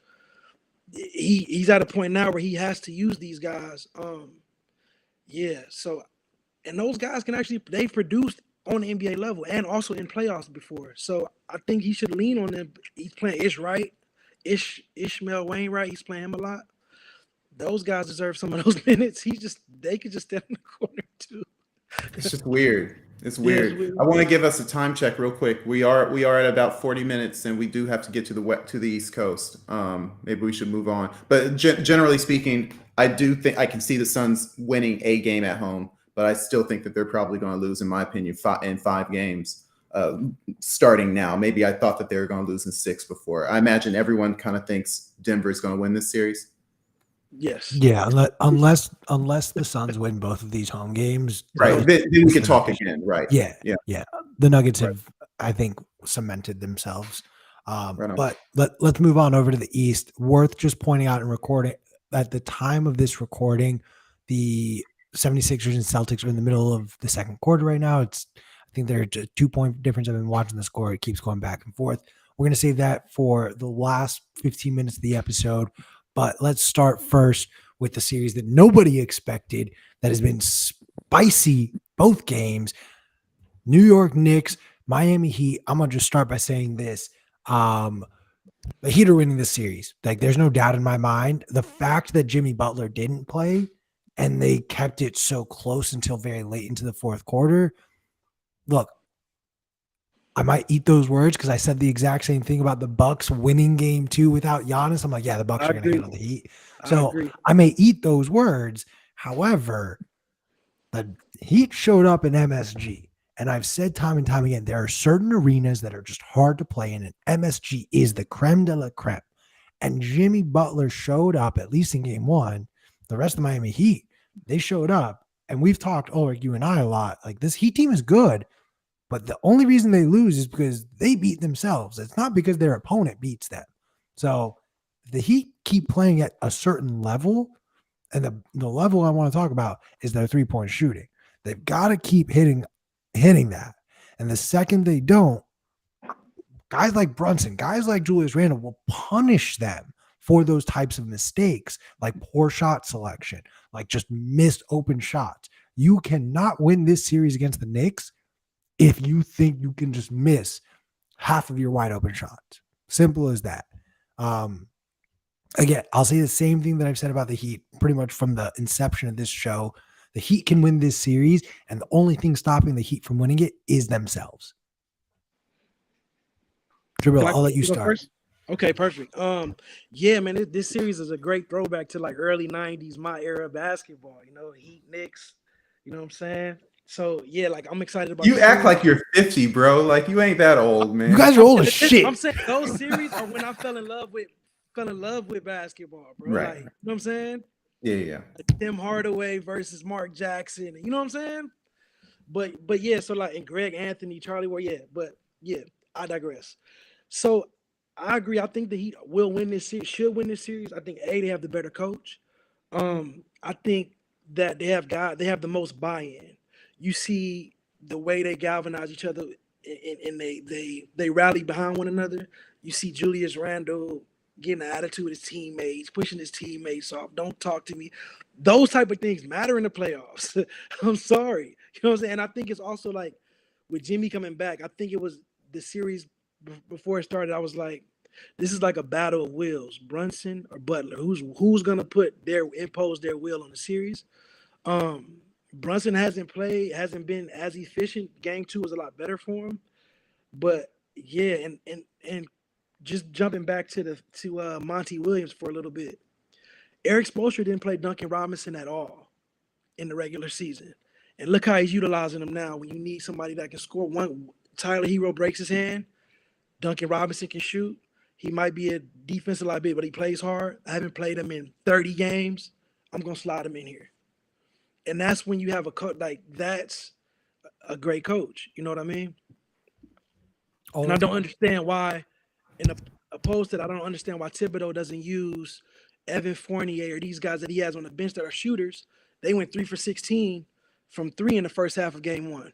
He's at a point now where he has to use these guys. So, and those guys they've produced on the NBA level and also in playoffs before. So I think he should lean on them. He's playing Ishmael Wainwright. He's playing him a lot. Those guys deserve some of those minutes. They could just stand in the corner too. It's just weird. It's weird. Yeah, it's weird. I want to give us a time check real quick. We are at about 40 minutes, and we do have to get to the East Coast. Maybe we should move on. But generally speaking, I do think I can see the Suns winning a game at home, but I still think that they're probably going to lose, in my opinion, in 5 games starting now. Maybe I thought that they were going to lose in 6 before. I imagine everyone kind of thinks Denver is going to win this series. Yes. Yeah, unless the Suns win both of these home games, right? Then we can talk again, right? Yeah. The Nuggets have, I think, cemented themselves. But let's move on over to the East. Worth just pointing out and recording at the time of this recording, the 76ers and Celtics are in the middle of the second quarter right now. I think they're a 2-point difference. I've been watching the score; it keeps going back and forth. We're gonna save that for the last 15 minutes of the episode. But let's start first with the series that nobody expected, that has been spicy both games. New York Knicks, Miami Heat. I'm going to just start by saying this. The Heat are winning this series. Like, there's no doubt in my mind. The fact that Jimmy Butler didn't play and they kept it so close until very late into the fourth quarter. Look, I might eat those words because I said the exact same thing about the Bucks winning game 2 without Giannis. I'm like, yeah, the Bucks are going to handle the Heat. So I may eat those words. However, the Heat showed up in MSG. And I've said time and time again, there are certain arenas that are just hard to play in, and MSG is the creme de la creme. And Jimmy Butler showed up, at least in game 1. The rest of the Miami Heat, they showed up. And we've talked, Ulric, you and I, a lot. Like, this Heat team is good. But the only reason they lose is because they beat themselves. It's not because their opponent beats them. So the Heat keep playing at a certain level. And the level I want to talk about is their 3-point shooting. They've got to keep hitting that. And the second they don't, guys like Brunson, guys like Julius Randle will punish them for those types of mistakes, like poor shot selection, like just missed open shots. You cannot win this series against the Knicks if you think you can just miss half of your wide open shots. Simple as that. Again, I'll say the same thing that I've said about the Heat pretty much from the inception of this show. The Heat can win this series, and the only thing stopping the Heat from winning it is themselves. Jibril, I'll let you start. First? Okay, perfect. Yeah, man, this series is a great throwback to like early 90s, my era of basketball, Heat, Knicks, you know what I'm saying? So, yeah, like I'm excited about You act like you're 50, bro. Like you ain't that old, man. You guys are old as shit. I'm saying those series are when I fell in love with basketball, bro. Right. Like, you know what I'm saying? Yeah. Like Tim Hardaway versus Mark Jackson. You know what I'm saying? But yeah, so like and Greg Anthony, Charlie Ward, I digress. So I agree. I think the Heat will win this series, should win this series. I think they have the better coach. I think that they have the most buy-in. You see the way they galvanize each other and they rally behind one another. You see Julius Randle getting an attitude with his teammates, pushing his teammates off. Don't talk to me. Those type of things matter in the playoffs. I'm sorry. You know what I'm saying? And I think it's also like with Jimmy coming back, I think it was the series before it started, I was like, this is like a battle of wills, Brunson or Butler. Who's gonna impose their will on the series? Brunson hasn't been as efficient. Game 2 was a lot better for him. But yeah, and just jumping back to Monty Williams for a little bit. Eric Spoelstra didn't play Duncan Robinson at all in the regular season. And look how he's utilizing him now when you need somebody that can score. One Tyler Hero breaks his hand. Duncan Robinson can shoot. He might be a defensive liability, but he plays hard. I haven't played him in 30 games. I'm going to slide him in here. And that's when you have a coach, like that's a great coach. You know what I mean? And I don't understand why, opposed to that, I don't understand why Thibodeau doesn't use Evan Fournier or these guys that he has on the bench that are shooters. They went 3 for 16 from 3 in the first half of game 1.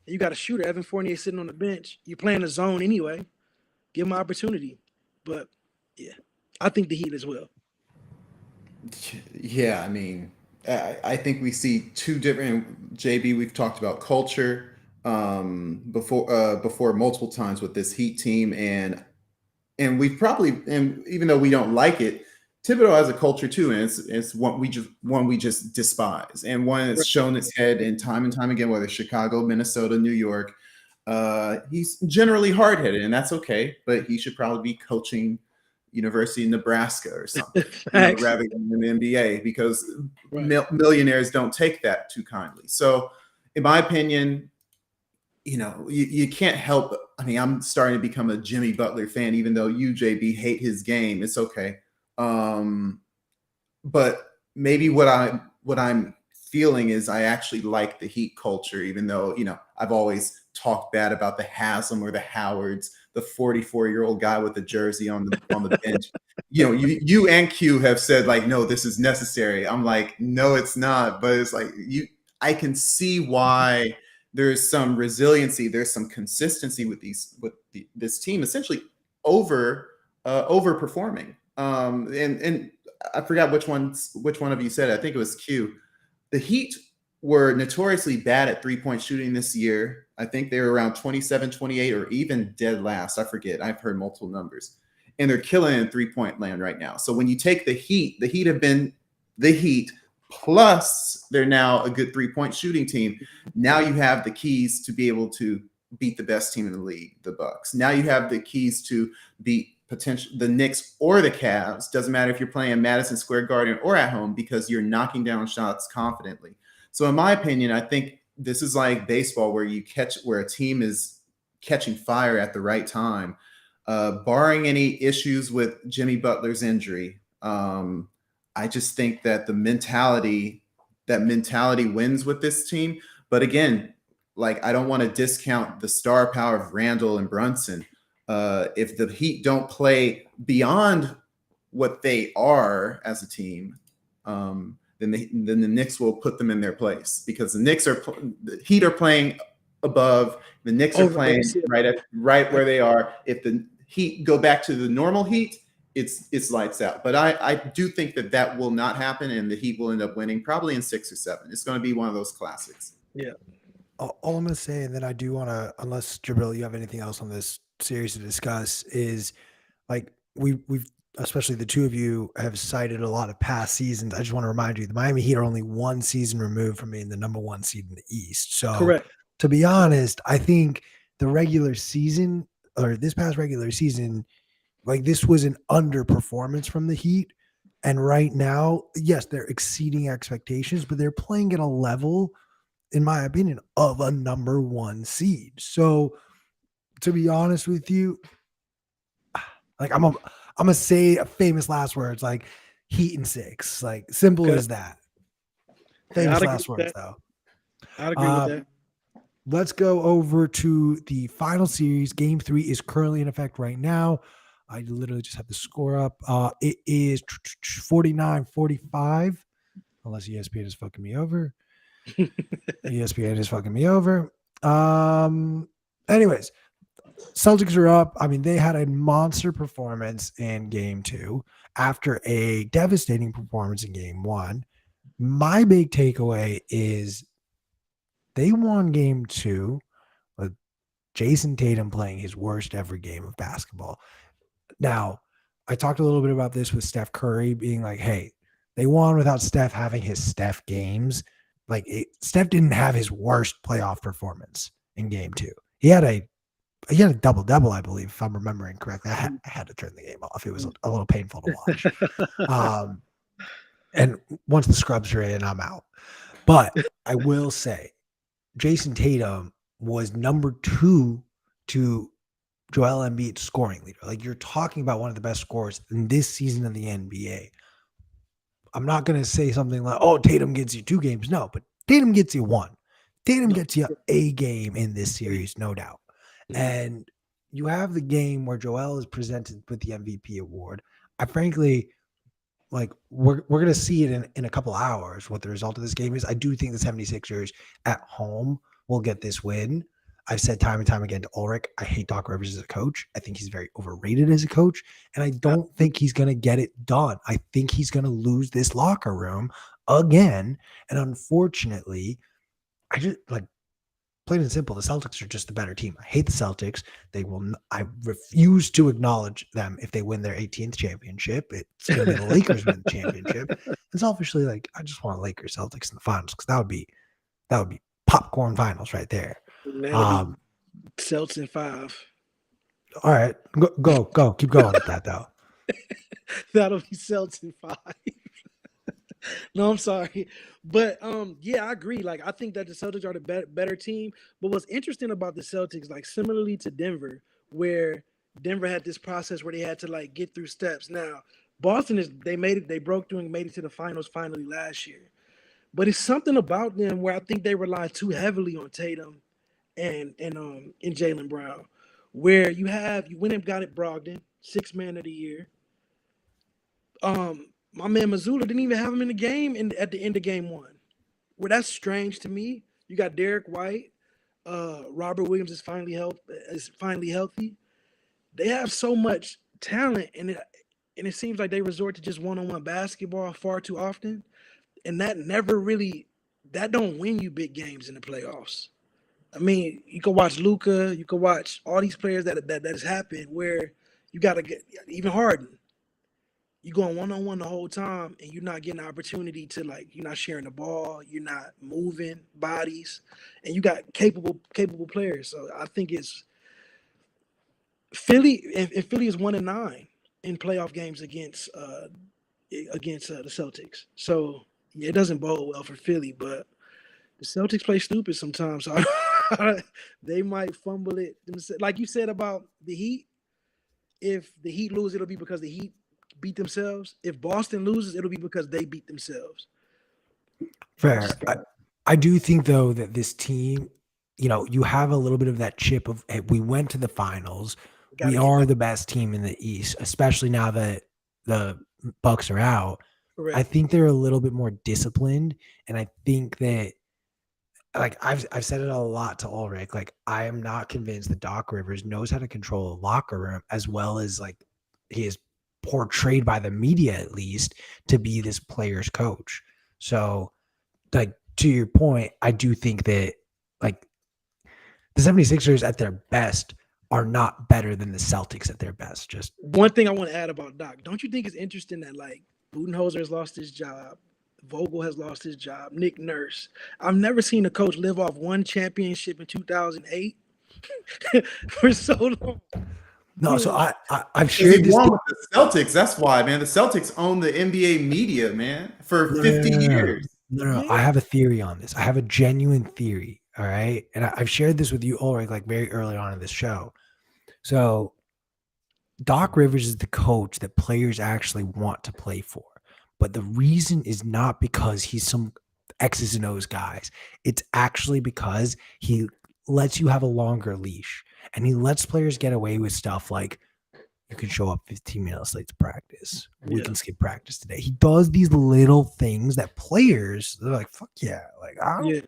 You got a shooter, Evan Fournier, sitting on the bench. You're playing the zone anyway. Give him an opportunity. But, yeah, I think the Heat as well. Yeah, I mean, I think we see two different. JB, we've talked about culture before multiple times with this Heat team, and we've probably, and even though we don't like it, Thibodeau has a culture too, and it's one we just despise, and one that's shown its head in time and time again, whether Chicago, Minnesota, New York. He's generally hard-headed, and that's okay, but he should probably be coaching University of Nebraska or something, rather than an NBA, because millionaires don't take that too kindly. So, in my opinion, you can't help. I mean, I'm starting to become a Jimmy Butler fan, even though you, JB, hate his game. It's okay. But maybe what I'm feeling is I actually like the Heat culture, even though, I've always talked bad about the Haslam or the Howards, the 44-year-old guy with the jersey on the bench. You and Q have said like, no, this is necessary. I'm like, no, it's not. But it's like I can see why there's some resiliency, there's some consistency with this team, essentially overperforming. And I forgot which one of you said it. I think it was Q. The Heat were notoriously bad at 3-point shooting this year. I think they were around 27, 28, or even dead last. I forget. I've heard multiple numbers. And they're killing in 3-point land right now. So when you take the Heat have been the Heat, plus they're now a good 3-point shooting team. Now you have the keys to be able to beat the best team in the league, the Bucks. Now you have the keys to beat the Knicks or the Cavs. Doesn't matter if you're playing at Madison Square Garden or at home, because you're knocking down shots confidently. So in my opinion, I think this is like baseball, where a team is catching fire at the right time. Barring any issues with Jimmy Butler's injury, I just think that the mentality wins with this team. But again, like, I don't want to discount the star power of Randall and Brunson. If the Heat don't play beyond what they are as a team, then the Knicks will put them in their place, because the Heat are playing above, the Knicks are playing right where they are. If the Heat go back to the normal Heat, it's lights out. But I do think that will not happen, and the Heat will end up winning probably in 6 or 7. It's going to be one of those classics. Yeah. All I'm going to say, and then I do want to, unless Jibril, you have anything else on this series to discuss, is like we've especially the two of you have cited a lot of past seasons. I just want to remind you, the Miami Heat are only one season removed from being the number 1 seed in the East. So correct. To be honest, I think the regular season, or this past regular season, like this was an underperformance from the Heat. And right now, yes, they're exceeding expectations, but they're playing at a level, in my opinion, of a number 1 seed. So to be honest with you, like I'm gonna say a famous last words, like Heat in 6, like simple as that. Famous last words, though. I'd agree with that. Let's go over to the final series. Game 3 is currently in effect right now. I literally just have the score up. It is 49-45, unless ESPN is fucking me over. ESPN is fucking me over. Anyways, Celtics are up. I mean, they had a monster performance in game 2 after a devastating performance in game 1. My big takeaway is they won game 2 with Jason Tatum playing his worst ever game of basketball. Now, I talked a little bit about this with Steph Curry being like, hey, they won without Steph having his Steph games. Like Steph didn't have his worst playoff performance in game 2. He had a double-double, I believe, if I'm remembering correctly. I had to turn the game off. It was a little painful to watch. And once the scrubs are in, I'm out. But I will say, Jason Tatum was number 2 to Joel Embiid's scoring leader. Like, you're talking about one of the best scorers in this season of the NBA. I'm not going to say something like, oh, Tatum gets you 2 games. No, but Tatum gets you 1. Tatum gets you a game in this series, no doubt. And you have the game where Joel is presented with the MVP award. I frankly, like, we're going to see it in a couple hours what the result of this game is. I do think the 76ers at home will get this win. I've said time and time again to Ulric, I hate Doc Rivers as a coach. I think he's very overrated as a coach, and I don't think he's going to get it done. I think he's going to lose this locker room again, and unfortunately, I just, like, plain and simple, the Celtics are just the better team. I hate the Celtics. I refuse to acknowledge them if they win their 18th championship. It's going to be the Lakers win the championship. And selfishly, like, I just want Lakers Celtics in the finals, because that would be popcorn finals right there. Celtics in 5. All right, go. Keep going with that though. That'll be Celtics in 5. No, I'm sorry. But yeah, I agree. Like, I think that the Celtics are the better team. But what's interesting about the Celtics, like similarly to Denver, where Denver had this process where they had to like get through steps. Now, Boston they broke through and made it to the finals finally last year. But it's something about them where I think they rely too heavily on Tatum and Jaylen Brown, where you went and got it Brogdon, 6th man of the year. My man Mazzulla didn't even have him in the game at the end of game 1. Well, that's strange to me. You got Derek White, Robert Williams is finally healthy. They have so much talent, and it seems like they resort to just one-on-one basketball far too often, and that don't win you big games in the playoffs. I mean, you can watch Luka, you can watch all these players that has happened where you got to get even Harden. You're going one-on-one the whole time, and you're not getting the opportunity to, like, you're not sharing the ball, you're not moving bodies, and you got capable players. So I think it's Philly, and Philly is 1-9 in playoff games against the Celtics. So yeah, it doesn't bode well for Philly, but the Celtics play stupid sometimes. So they might fumble it. Like you said about the Heat, if the Heat lose, it'll be because the Heat beat themselves. If Boston loses, it'll be because they beat themselves. Fair. I do think, though, that this team, you have a little bit of that chip of, hey, we went to the finals. We are the best team in the East, especially now that the Bucks are out. Correct. I think they're a little bit more disciplined, and I think that like I've said it a lot to Ulrich. Like I am not convinced that Doc Rivers knows how to control a locker room as well as like he is portrayed by the media at least to be this player's coach. So like to your point, I do think that like the 76ers at their best are not better than the Celtics at their best. Just one thing I want to add about Doc. Don't you think it's interesting that like Budenholzer has lost his job, Vogel has lost his job, Nick Nurse. I've never seen a coach live off one championship in 2008 for so long. no, so I've Because shared he this. won with the Celtics. That's why, man. The Celtics own the NBA media, man, for 50 years. No. Yeah. I have a theory on this. I have a genuine theory. All right. And I've shared this with you, Ulrich, like very early on in this show. So Doc Rivers is the coach that players actually want to play for. But the reason is not because he's some X's and O's guys. It's actually because he lets you have a longer leash and he lets players get away with stuff like you can show up 15 minutes late to practice. We Yeah. can skip practice today. He does these little things that players, they're like, fuck yeah. Like, I don't, Yeah.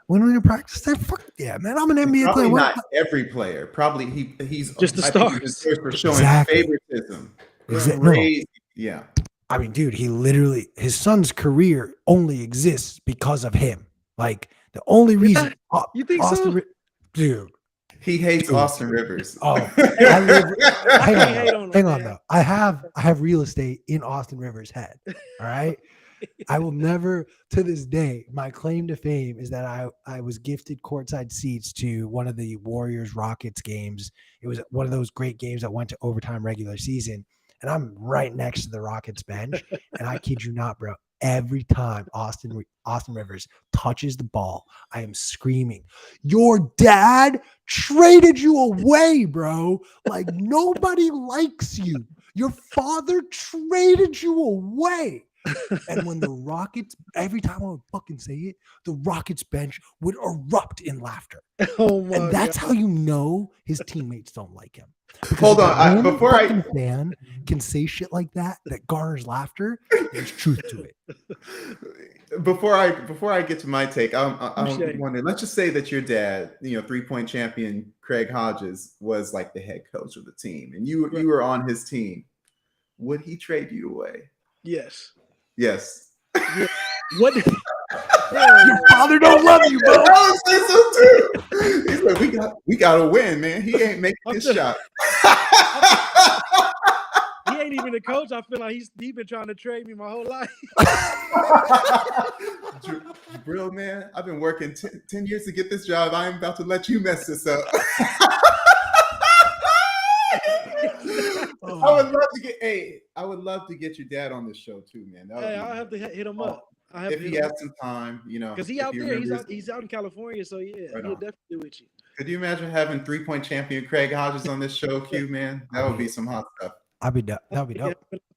when we're going to practice that, fuck yeah, man. I'm an NBA Probably player. not every player. Probably he's Just the I think he's stars. notorious for showing Exactly. favoritism. No. Crazy. Yeah. I mean, dude, he literally, his son's career only exists because of him. Like, the only reason. You think so? Dude. He hates Dude. Austin Rivers. Oh, I live. I can't hate on him, Hang on man. though. I have real estate in Austin Rivers' head. All right. I will never, to this day, my claim to fame is that I was gifted courtside seats to one of the Warriors Rockets games. It was one of those great games that went to overtime regular season. And I'm right next to the Rockets bench. And I kid you not, bro. Every time Austin Rivers touches the ball, I am screaming, "Your dad traded you away, bro. Like nobody likes you. Your father traded you away." And when the Rockets, every time I would fucking say it, the Rockets bench would erupt in laughter. Oh my And that's God. how you know his teammates don't like him. Because Hold if on, one before I fucking fan can say shit like that garners laughter, there's truth to it. before I get to my take, I'm Touche. wondering. Let's just say that your dad, 3-point champion Craig Hodges, was like the head coach of the team, and you were on his team. Would he trade you away? Yes. Yes. What? Your father don't love you, bro. I would say so too. He's like, we gotta win, man. He ain't making his shot. He ain't even a coach. I feel like he's been trying to trade me my whole life. Jibril, man, I've been working 10 years to get this job. I am about to let you mess this up. I would love to get your dad on this show too, man. Hey, I'll have to hit him up. If he has some time, because he out there, he's out in California, so yeah, Right he'll on. definitely do with you. Could you imagine having 3-point champion Craig Hodges on this show, Q, man? That would be some hot stuff. That'd be dope.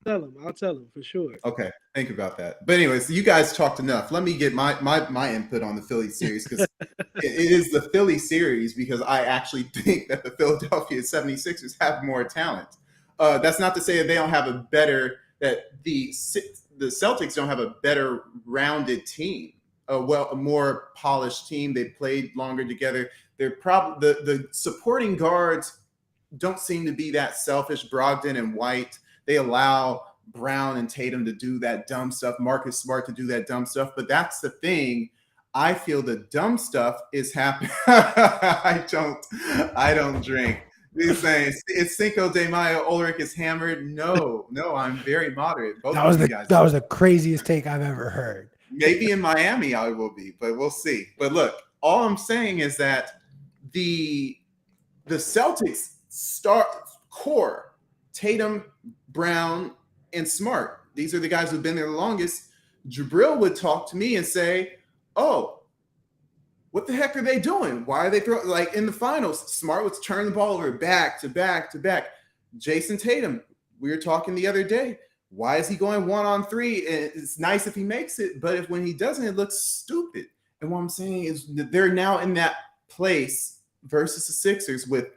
I'll tell him for sure. Okay, think about that. But anyways, you guys talked enough. Let me get my input on the Philly series because it is the Philly series because I actually think that the Philadelphia 76ers have more talent. That's not to say that they don't have that the Celtics don't have a better rounded team, a more polished team. They played longer together. They're probably the supporting guards don't seem to be that selfish. Brogdon and White, they allow Brown and Tatum to do that dumb stuff. Marcus Smart to do that dumb stuff. But that's the thing. I feel the dumb stuff is happening. I don't drink. He's saying it's Cinco de Mayo. Ulric is hammered. No, I'm very moderate. Both of you guys. That was the craziest take I've ever heard. Maybe in Miami I will be, but we'll see. But look, all I'm saying is that the Celtics start core, Tatum, Brown, and Smart. These are the guys who've been there the longest. Jibril would talk to me and say, "Oh, what the heck are they doing? Why are they throwing like in the finals? Smart was turning the ball over back to back to back. Jason Tatum, we were talking the other day. Why is he going 1-on-3? And it's nice if he makes it, but when he doesn't, it looks stupid. And what I'm saying is that they're now in that place versus the Sixers with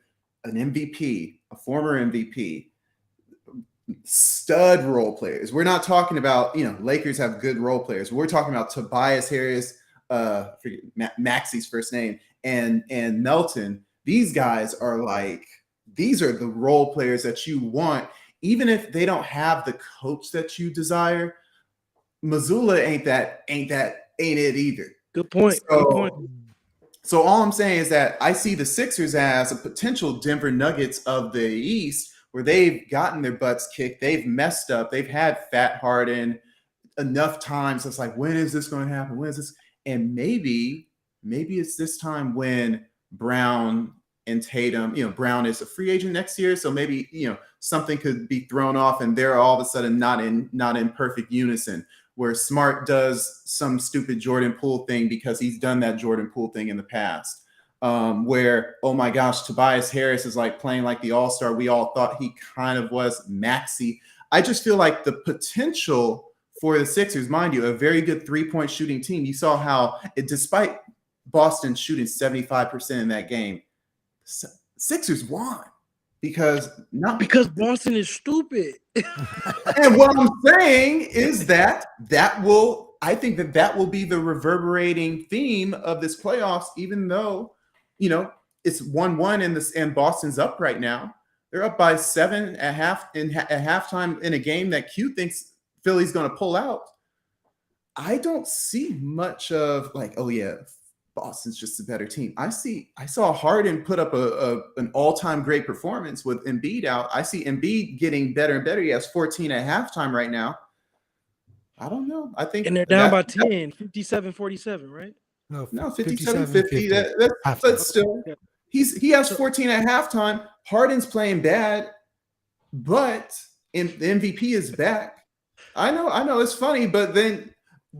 an MVP, a former MVP, stud role players. We're not talking about, Lakers have good role players. We're talking about Tobias Harris, forget Maxi's first name, and Melton. These guys are these are the role players that you want, even if they don't have the coach that you desire. Missoula ain't it either. Good point. Good point. So all I'm saying is that I see the Sixers as a potential Denver Nuggets of the East, where they've gotten their butts kicked, they've messed up, they've had Fat Harden enough times. It's like, when is this going to happen? When is this? And maybe it's this time when Brown and Tatum, Brown is a free agent next year, so maybe something could be thrown off, and they're all of a sudden not in perfect unison. Where Smart does some stupid Jordan Poole thing because he's done that Jordan Poole thing in the past. Where, oh my gosh, Tobias Harris is playing like the all-star we all thought he kind of was. Maxey. I just feel like the potential for the Sixers, mind you, a very good three-point shooting team. You saw how, despite Boston shooting 75% in that game, Sixers won because Boston is stupid. And what I'm saying is that I think that will be the reverberating theme of this playoffs, even though, it's 1-1 and Boston's up right now. They're up by 7 at halftime in a game that Q thinks Philly's going to pull out. I don't see much of oh yeah, Boston's just a better team. I saw Harden put up an all-time great performance with Embiid out. I see Embiid getting better and better. He has 14 at halftime right now. I don't know. I think, and they're down by 10, 57-47, right? No, 57-50. But still, he has 14 at halftime. Harden's playing bad, but the MVP is back. I know it's funny, but then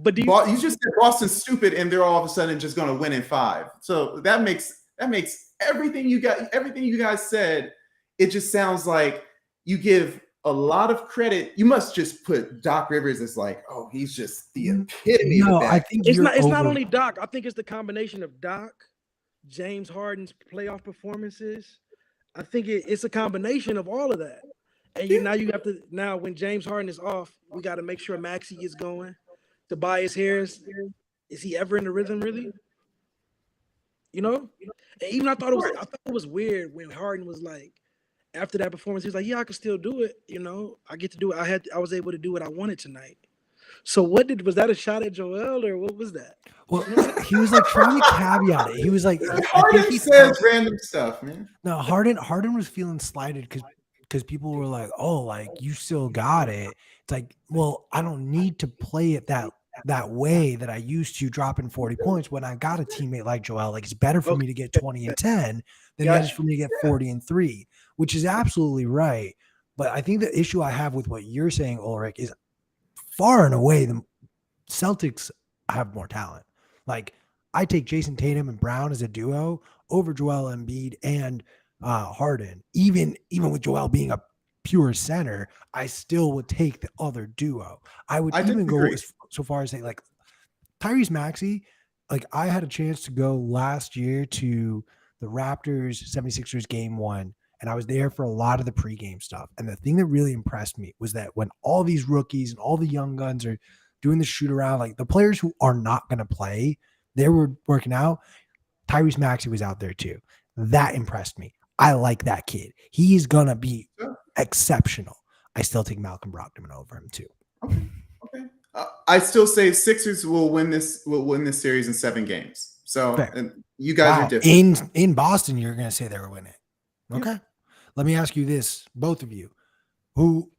you just said Boston's stupid, and they're all of a sudden just going to win in 5. So that makes everything you guys said. It just sounds like you give a lot of credit. You must just put Doc Rivers as he's just the epitome of that. I think it's not only Doc. I think it's the combination of Doc, James Harden's playoff performances. I think it's a combination of all of that. And now when James Harden is off, we got to make sure Maxey is going. Tobias Harris, is he ever in the rhythm really? And even I thought it was weird when Harden was after that performance, he was like, yeah, I can still do it. I get to do it. I was able to do what I wanted tonight. So was that a shot at Joel, or what was that? Well, he was trying to caveat it. He was Harden says random stuff, man. No, Harden was feeling slighted because people were like, oh, you still got it. It's well, I don't need to play it that way that I used to, dropping 40 points when I got a teammate like Joel. It's better for me to get 20 and 10 than it is for me to get 40 and 3, which is absolutely right. But I think the issue I have with what you're saying, Ulric, is far and away the Celtics have more talent. I take Jason Tatum and Brown as a duo over Joel Embiid and Harden. Even with Joel being a pure center, I still would take the other duo. I would even go so far as say Tyrese Maxey. I had a chance to go last year to the Raptors 76ers game 1, and I was there for a lot of the pregame stuff. And the thing that really impressed me was that when all these rookies and all the young guns are doing the shoot around, the players who are not going to play, they were working out. Tyrese Maxey was out there too. That impressed me. I like that kid. He's going to be exceptional. I still take Malcolm Brogdon over him too. Okay. I still say Sixers will win this series in 7 games. So you guys are different. In Boston, you're going to say they were winning. Okay. Yeah. Let me ask you this, both of you. Who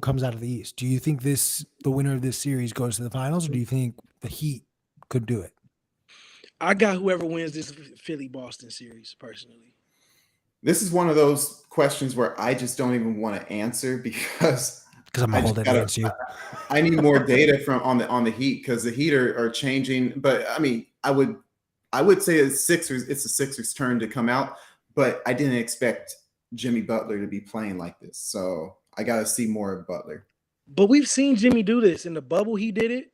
comes out of the East? Do you think the winner of this series goes to the finals, or do you think the Heat could do it? I got whoever wins this Philly-Boston series, personally. This is one of those questions where I just don't even want to answer because I'm holding against you. I need more data on the Heat, because the Heat are changing. But I mean, I would say it's the Sixers' turn to come out, but I didn't expect Jimmy Butler to be playing like this. So I got to see more of Butler. But we've seen Jimmy do this in the bubble. He did it,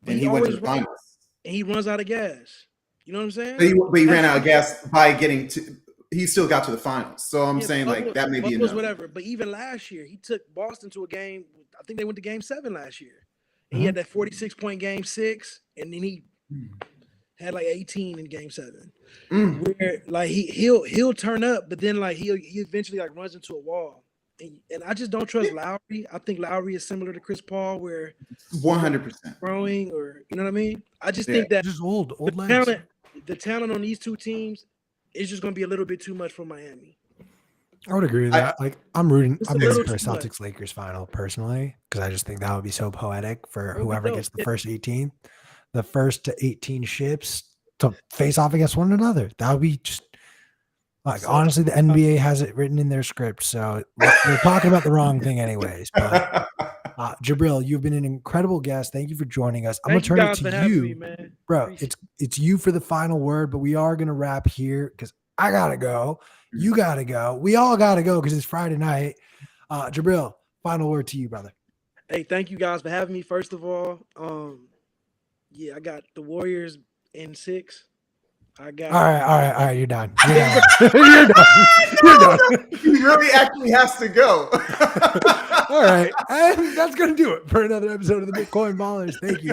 and he went to the finals. And he runs out of gas. You know what I'm saying? But he ran out of gas by getting to. he still got to the finals. So I'm saying like that may be Bubbles, enough. whatever. But even last year, he took Boston to a game. I think they went to Game 7 last year. And he had that 46-point Game 6, and then he had like 18 in Game 7. Where like he'll turn up, but then like he eventually like runs into a wall. And I just don't trust Lowry. I think Lowry is similar to Chris Paul, where 100% growing, or you know what I mean. I just think that just old legs. The talent on these two teams is just going to be a little bit too much for Miami. I would agree with that. Like I'm rooting for a little Celtics Lakers final personally, because I just think that would be so poetic for whoever gets the first 18, the first to 18 ships to face off against one another. That would be just like, honestly, the NBA has it written in their script, so we're talking about the wrong thing anyways. But Jibril, you've been an incredible guest. Thank you for joining us. I'm gonna turn it to you, man. Bro. It's you for the final word, but we are gonna wrap here because I gotta go. You gotta go. We all gotta go because it's Friday night. Jibril, final word to you, brother. Hey, thank you guys for having me. First of all, I got the Warriors in 6. I got. All right. You're done. You're done. He really actually has to go. All right, and that's gonna do it for another episode of the Bitcoin Ballers. Thank you.